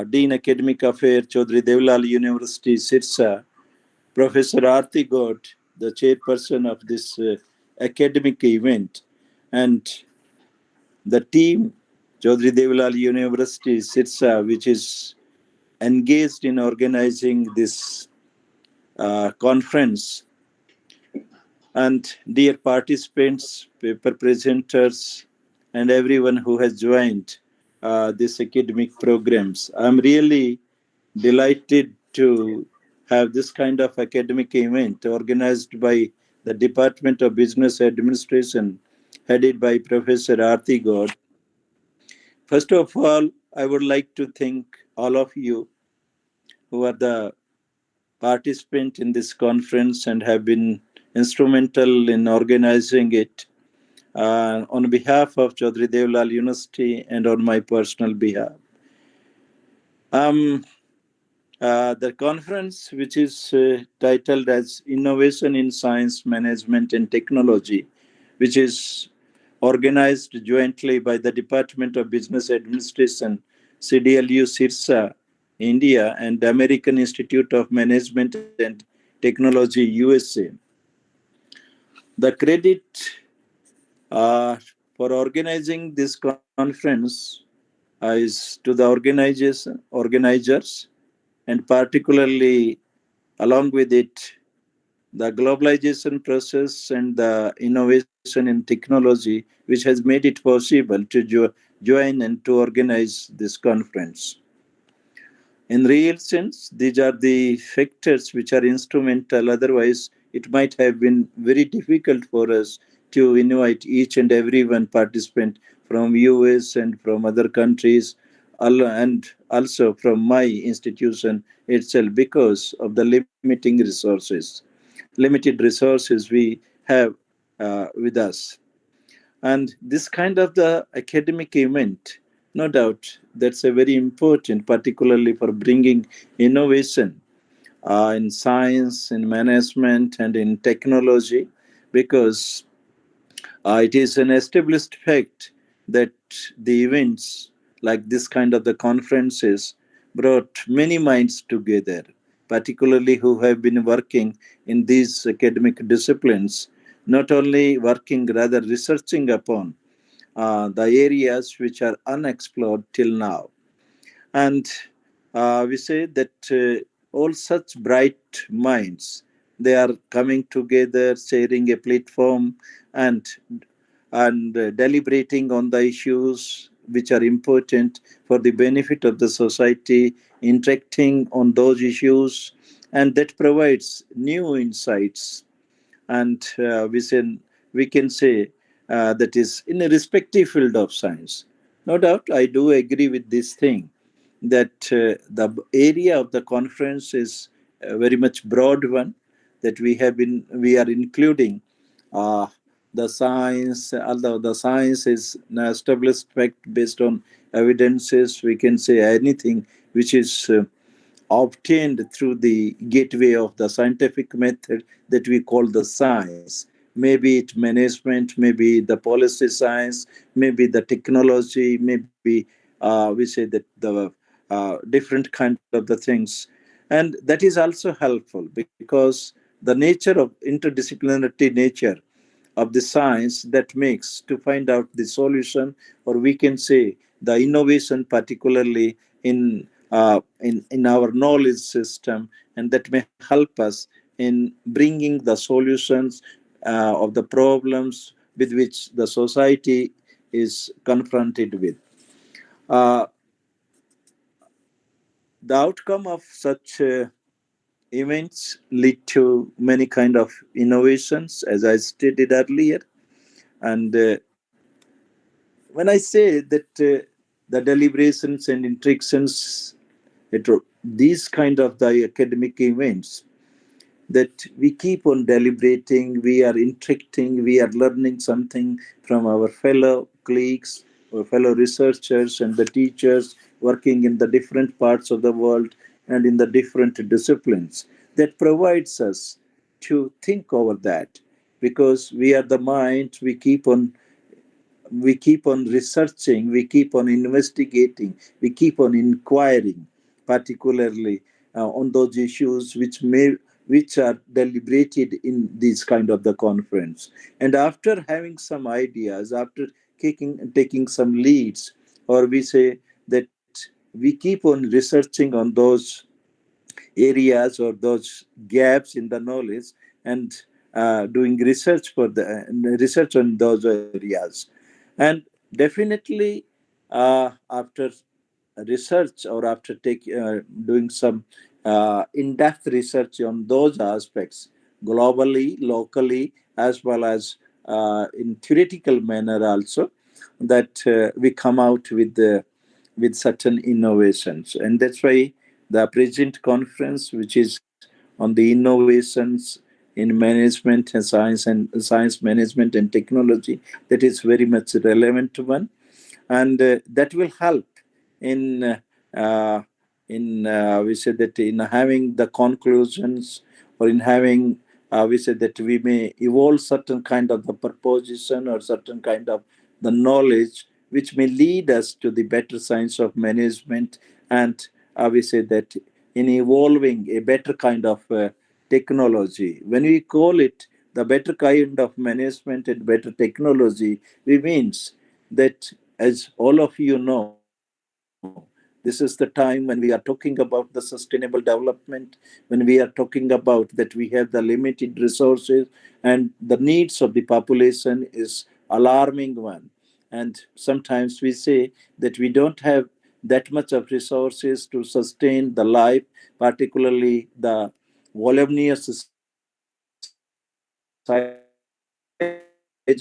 Dean Academic Affairs, Chaudhary Devi Lal University, Sirsa, Professor Aarti God, the chairperson of this academic event, and the team, Chaudhary Devi Lal University, Sirsa, which is engaged in organizing this conference, and dear participants, paper presenters, and everyone who has joined these academic programs. I'm really delighted to have this kind of academic event organized by the Department of Business Administration, headed by Professor Aarti God. First of all, I would like to thank all of you who are the participant in this conference and have been instrumental in organizing it on behalf of Chaudhary Devi Lal University and on my personal behalf. The conference, which is titled as Innovation in Science, Management and Technology, which is organized jointly by the Department of Business Administration, CDLU Sirsa, India, and the American Institute of Management and Technology, USA. The credit for organizing this conference is to the organizers, and particularly along with it, the globalization process and the innovation in technology, which has made it possible to join and to organize this conference. In real sense, these are the factors which are instrumental. Otherwise, it might have been very difficult for us to invite each and every one participant from US and from other countries, and also from my institution itself, because of the limited resources we have with us. And this kind of the academic event, no doubt, that's a very important, particularly for bringing innovation in science, in management, and in technology, because it is an established fact that the events like this kind of the conferences brought many minds together, particularly who have been working in these academic disciplines, not only working, rather researching upon the areas which are unexplored till now. And we say that all such bright minds, they are coming together, sharing a platform, and deliberating on the issues which are important for the benefit of the society, interacting on those issues, and that provides new insights. And we can say that is in a respective field of science. No doubt, I do agree with this thing that the area of the conference is a very much broad one, that we are including uh, the science, although the science is an established fact based on evidences. We can say anything which is obtained through the gateway of the scientific method that we call the science. Maybe it management, maybe the policy science, maybe the technology, maybe we say that the different kind of the things. And that is also helpful because the nature of interdisciplinarity nature of the science that makes to find out the solution, or we can say the innovation, particularly in our knowledge system, and that may help us in bringing the solutions of the problems with which the society is confronted with. Uh, the outcome of such events lead to many kind of innovations, as I stated earlier. And when I say that the deliberations and interactions, these kind of the academic events, that we keep on deliberating, we are interacting, we are learning something from our fellow colleagues, our fellow researchers, and the teachers working in the different parts of the world and in the different disciplines. That provides us to think over that, because we are the mind, we keep on researching, we keep on investigating, we keep on inquiring, particularly on those issues which are deliberated in this kind of the conference. And after having some ideas, after taking some leads, or we say that we keep on researching on those areas or those gaps in the knowledge, and doing research on those areas. And definitely, after research, or after doing some in-depth research on those aspects, globally, locally, as well as in theoretical manner also, that we come out with certain innovations. And that's why the present conference, which is on the innovations in management and science management and technology, that is very much relevant one. And that will help in we said that in having the conclusions, or in having we said that we may evolve certain kind of the proposition, or certain kind of the knowledge which may lead us to the better science of management. And we say that in evolving a better kind of technology, when we call it the better kind of management and better technology, we means that, as all of you know, this is the time when we are talking about the sustainable development, when we are talking about that we have the limited resources, and the needs of the population is alarming one. And sometimes we say that we don't have that much of resources to sustain the life, particularly the voluminous size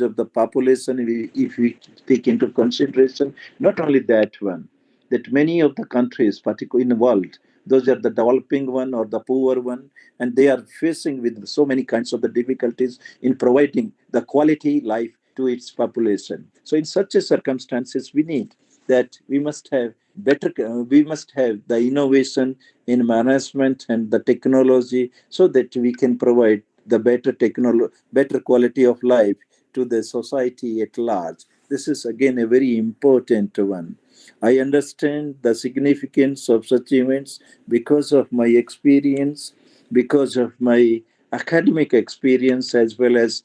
of the population, if we take into consideration. Not only that one, that many of the countries, particularly in the world, those are the developing one or the poor one, and they are facing with so many kinds of the difficulties in providing the quality life to its population. So in such a circumstances, we need that we must have the innovation in management and the technology, so that we can provide the better quality of life to the society at large. This is again a very important one. I understand the significance of such events because of my experience, because of my academic experience, as well as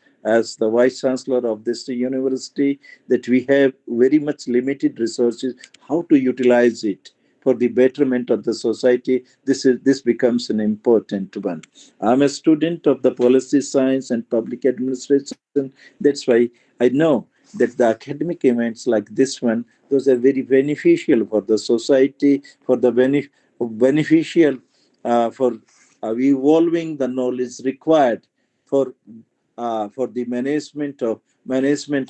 the vice chancellor of this university, that we have very much limited resources. How to utilize it for the betterment of the society, this becomes an important one. I'm a student of the policy science and public administration. That's why I know that the academic events like this one, those are very beneficial for the society, for the beneficial for evolving the knowledge required for for the management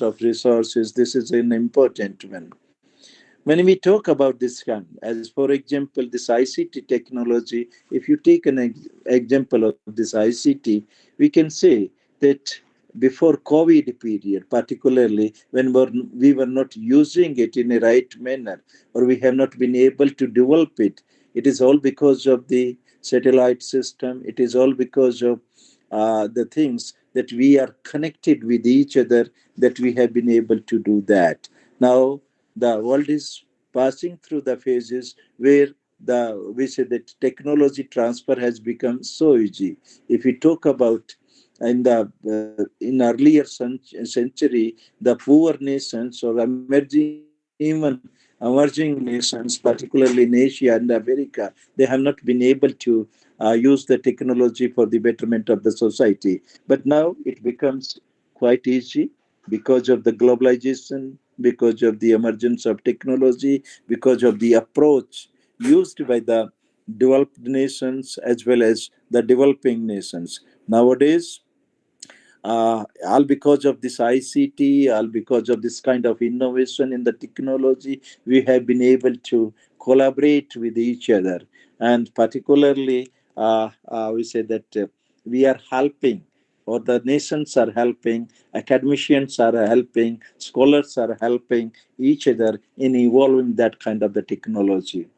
of resources. This is an important one. When we talk about this kind, as for example, this ICT technology, if you take an example of this ICT, we can say that before COVID period, particularly when we were not using it in a right manner, or we have not been able to develop it, it is all because of the satellite system. It is all because of the things that we are connected with each other, that we have been able to do that. Now, the world is passing through the phases where we say that technology transfer has become so easy. If we talk about in earlier century, the poor nations or emerging nations, particularly in Asia and America, they have not been able to use the technology for the betterment of the society. But now it becomes quite easy because of the globalization, because of the emergence of technology, because of the approach used by the developed nations as well as the developing nations. Nowadays, all because of this ICT, all because of this kind of innovation in the technology, we have been able to collaborate with each other. And particularly, we say that we are helping, or the nations are helping, academicians are helping, scholars are helping each other in evolving that kind of the technology.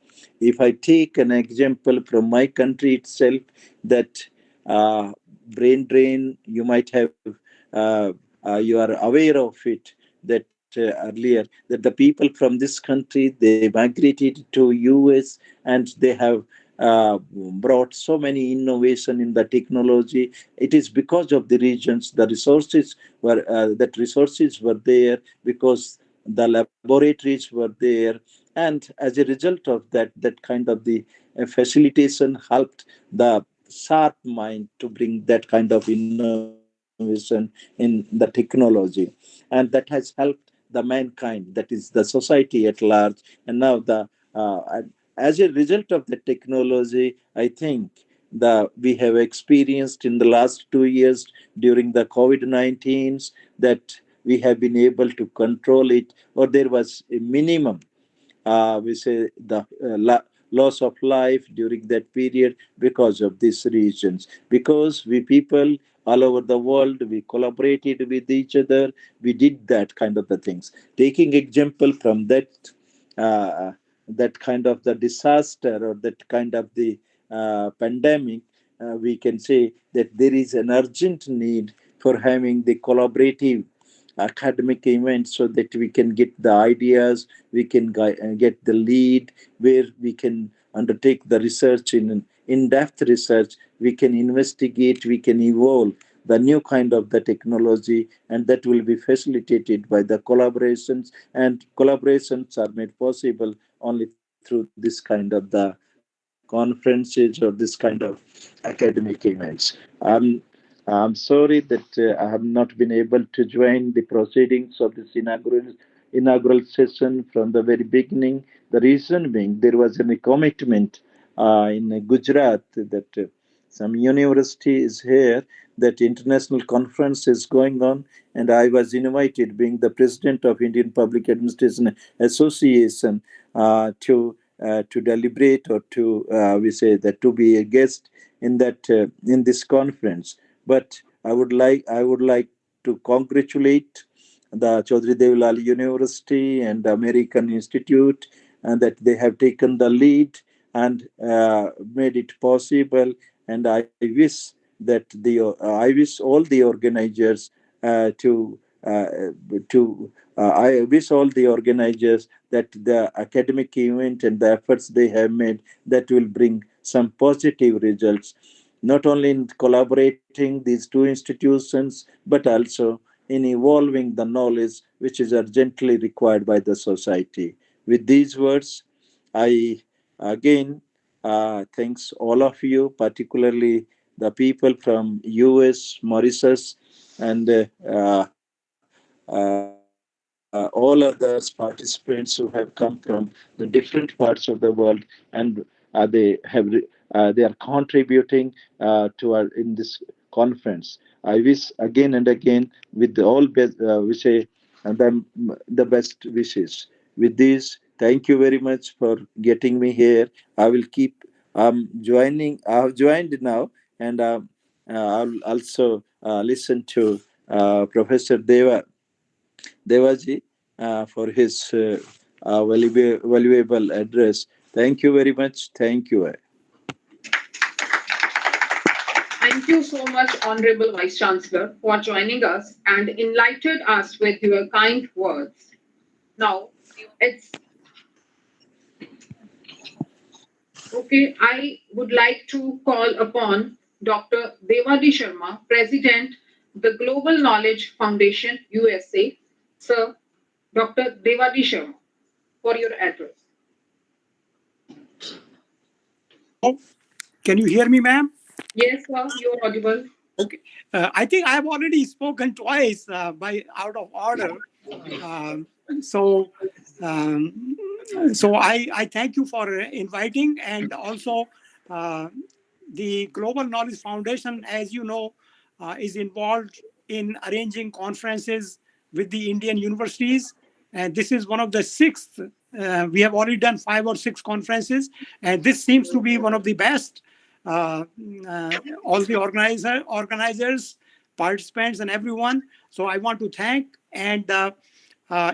If I take an example from my country itself, that uh, brain drain, you might have you are aware of it, that earlier that the people from this country, they migrated to US, and they have brought so many innovation in the technology. It is because of the regions, the resources were that resources were there, because the laboratories were there, and as a result of that, that kind of the facilitation helped the sharp mind to bring that kind of innovation in the technology, and that has helped the mankind, that is the society at large. And now the as a result of the technology, I think we have experienced in the last 2 years during the COVID-19, that we have been able to control it, or there was a minimum, we say, the loss of life during that period because of these regions, because we people all over the world, we collaborated with each other, we did that kind of the things. Taking example from that, that kind of the disaster, or that kind of the pandemic, we can say that there is an urgent need for having the collaborative academic events, so that we can get the ideas, we can get the lead, where we can undertake the research in-depth research, we can investigate, we can evolve the new kind of the technology, and that will be facilitated by the collaborations, and collaborations are made possible only through this kind of the conferences, or this kind of academic events. I'm sorry that I have not been able to join the proceedings of this inaugural session from the very beginning. The reason being, there was a commitment in Gujarat, that some university is here, that international conference is going on, and I was invited, being the president of Indian Public Administration Association, to deliberate, or to we say that to be a guest in that in this conference. But I would like to congratulate the Chaudhary Devi Lal University and the American Institute, and that they have taken the lead and made it possible. And I wish all the organizers I wish all the organizers that the academic event and the efforts they have made, that will bring some positive results, not only in collaborating these two institutions, but also in evolving the knowledge which is urgently required by the society. With these words, I again thanks all of you, particularly the people from US, Mauritius, and all others participants who have come from the different parts of the world, and they are contributing in this conference. I wish again and again, with all best, we say them the best wishes. With this, thank you very much for getting me here. I will keep joining. I have joined now, and I'll also listen to Professor Devaji for his valuable address. Thank you very much. Thank you. Thank you so much, Honorable Vice Chancellor, for joining us and enlightened us with your kind words. Now, it's okay. I would like to call upon Dr. Devadi Sharma, President, the Global Knowledge Foundation, USA. Sir, Dr. Devadi Sharma, for your address. Can you hear me, ma'am? Yes, sir, you're audible. Okay. I think I have already spoken twice by out of order. Um, so, so I thank you for inviting, and also the Global Knowledge Foundation, as you know, is involved in arranging conferences with the Indian universities. And this is one of the sixth. We have already done 5 or 6 conferences, and this seems to be one of the best. All the organizers, participants, and everyone. So I want to thank. And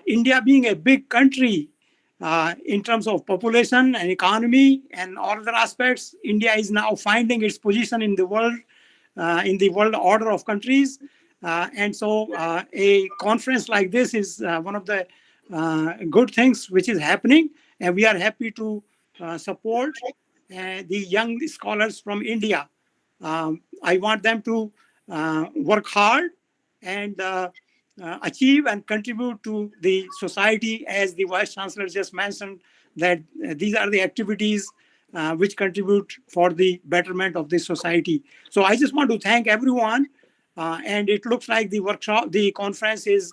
India being a big country, in terms of population and economy and all other aspects, India is now finding its position in the world order of countries. And so a conference like this is one of the good things which is happening. And we are happy to support the young scholars from India. I want them to work hard and achieve and contribute to the society, as the Vice Chancellor just mentioned, that these are the activities which contribute for the betterment of this society. So I just want to thank everyone. And it looks like the conference is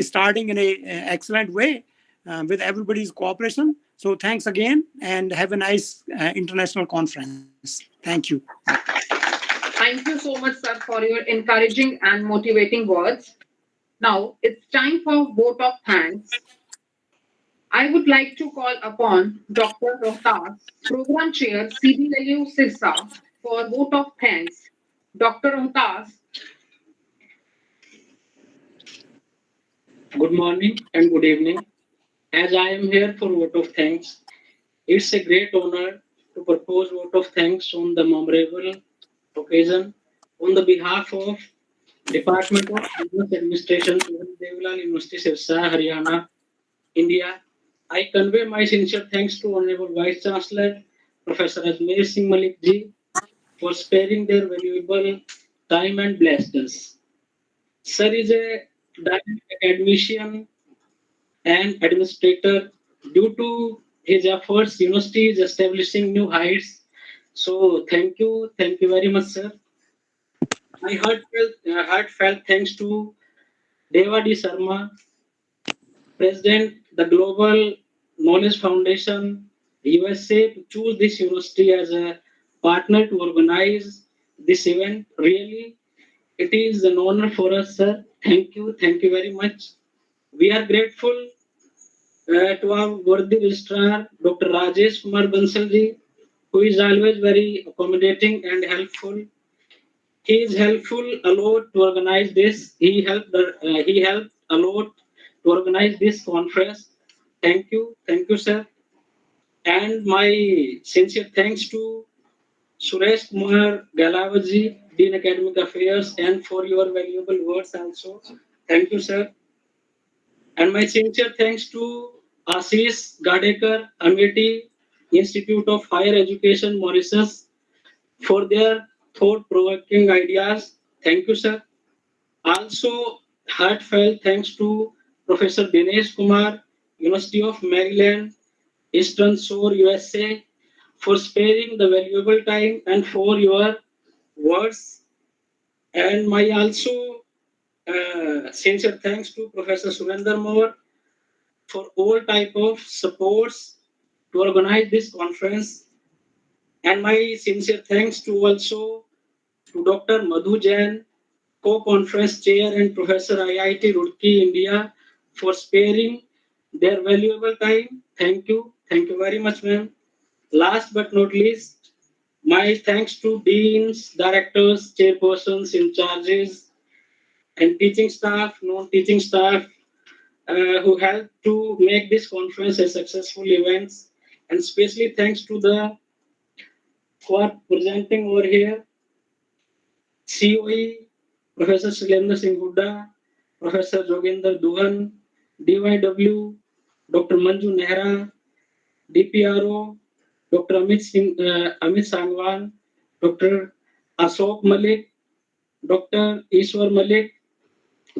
starting in an excellent way with everybody's cooperation. So thanks again, and have a nice international conference. Thank you. Thank you so much, sir, for your encouraging and motivating words. Now it's time for vote of thanks. I would like to call upon Dr. Rohtas, Program Chair, CBLU Sirsa, for vote of thanks. Dr. Rohtas. Good morning and good evening. As I am here for vote of thanks, it's a great honor to propose vote of thanks on the memorable occasion on the behalf of Department of Business Administration, Chaudhary Devi Lal University, Sirsa, Haryana, India. I convey my sincere thanks to Honorable Vice Chancellor, Professor Ajmer Singh Malik ji, for sparing their valuable time and blessed us. Sir is a dynamic academician and administrator. Due to his efforts, university is establishing new heights. So thank you very much, sir. My heartfelt thanks to Deva D. Sharma, President, the Global Knowledge Foundation, USA, to choose this university as a partner to organize this event. Really, it is an honor for us, sir. Thank you very much. We are grateful to our worthy registrar, Dr. Rajesh Kumar Bansalji, who is always very accommodating and helpful. He is helpful a lot to organize this. He helped a lot to organize this conference. Thank you, sir. And my sincere thanks to Suresh Kumar Galavaji, Dean Academic Affairs, and for your valuable words also. Thank you, sir. And my sincere thanks to Ashish Gadekar, Amity Institute of Higher Education, Mauritius, for their thought-provoking ideas. Thank you, sir. Also, heartfelt thanks to Professor Dinesh Kumar, University of Maryland, Eastern Shore, USA, for sparing the valuable time and for your words. And my also sincere thanks to Professor Surinder Moore for all type of supports to organize this conference. And my sincere thanks to also to Dr. Madhu Jain, co-conference chair and professor IIT Roorkee, India, for sparing their valuable time. Thank you very much, ma'am. Last but not least, my thanks to deans, directors, chairpersons, in charges, and teaching staff, non-teaching staff, who helped to make this conference a successful event. And especially thanks to the who are presenting over here, COE, Professor Shailendra Singh Hooda, Professor Joginder Duhan, DYW, Dr. Manju Nehra, DPRO, Dr. Amit Sangwan, Dr. Ashok Malik, Dr. Ishwar Malik,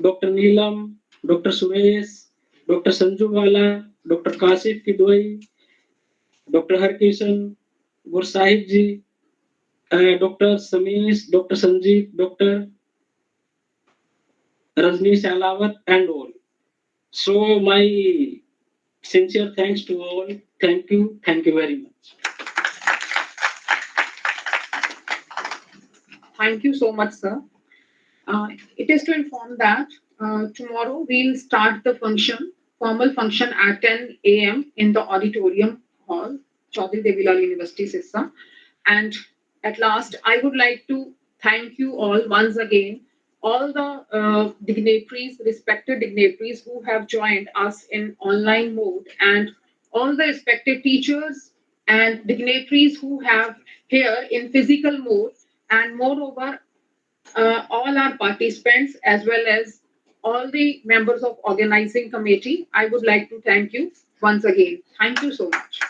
Dr. Neelam, Dr. Suresh, Dr. Sanju Wala, Dr. Kasif Kidwai, Dr. Harkishan, Gursahib ji, Dr. Samesh, Dr. Sanjeev, Dr. Rajni Salawat, and all. So my sincere thanks to all. Thank you very much. Thank you so much, sir. It is to inform that tomorrow we'll start the formal function at 10 a.m. in the auditorium hall, Chaudhary Devi Lal University, Sirsa. And at last, I would like to thank you all once again, all the dignitaries, respected dignitaries who have joined us in online mode, and all the respected teachers and dignitaries who have here in physical mode, and moreover, all our participants as well as all the members of organizing committee. I would like to thank you once again. Thank you so much.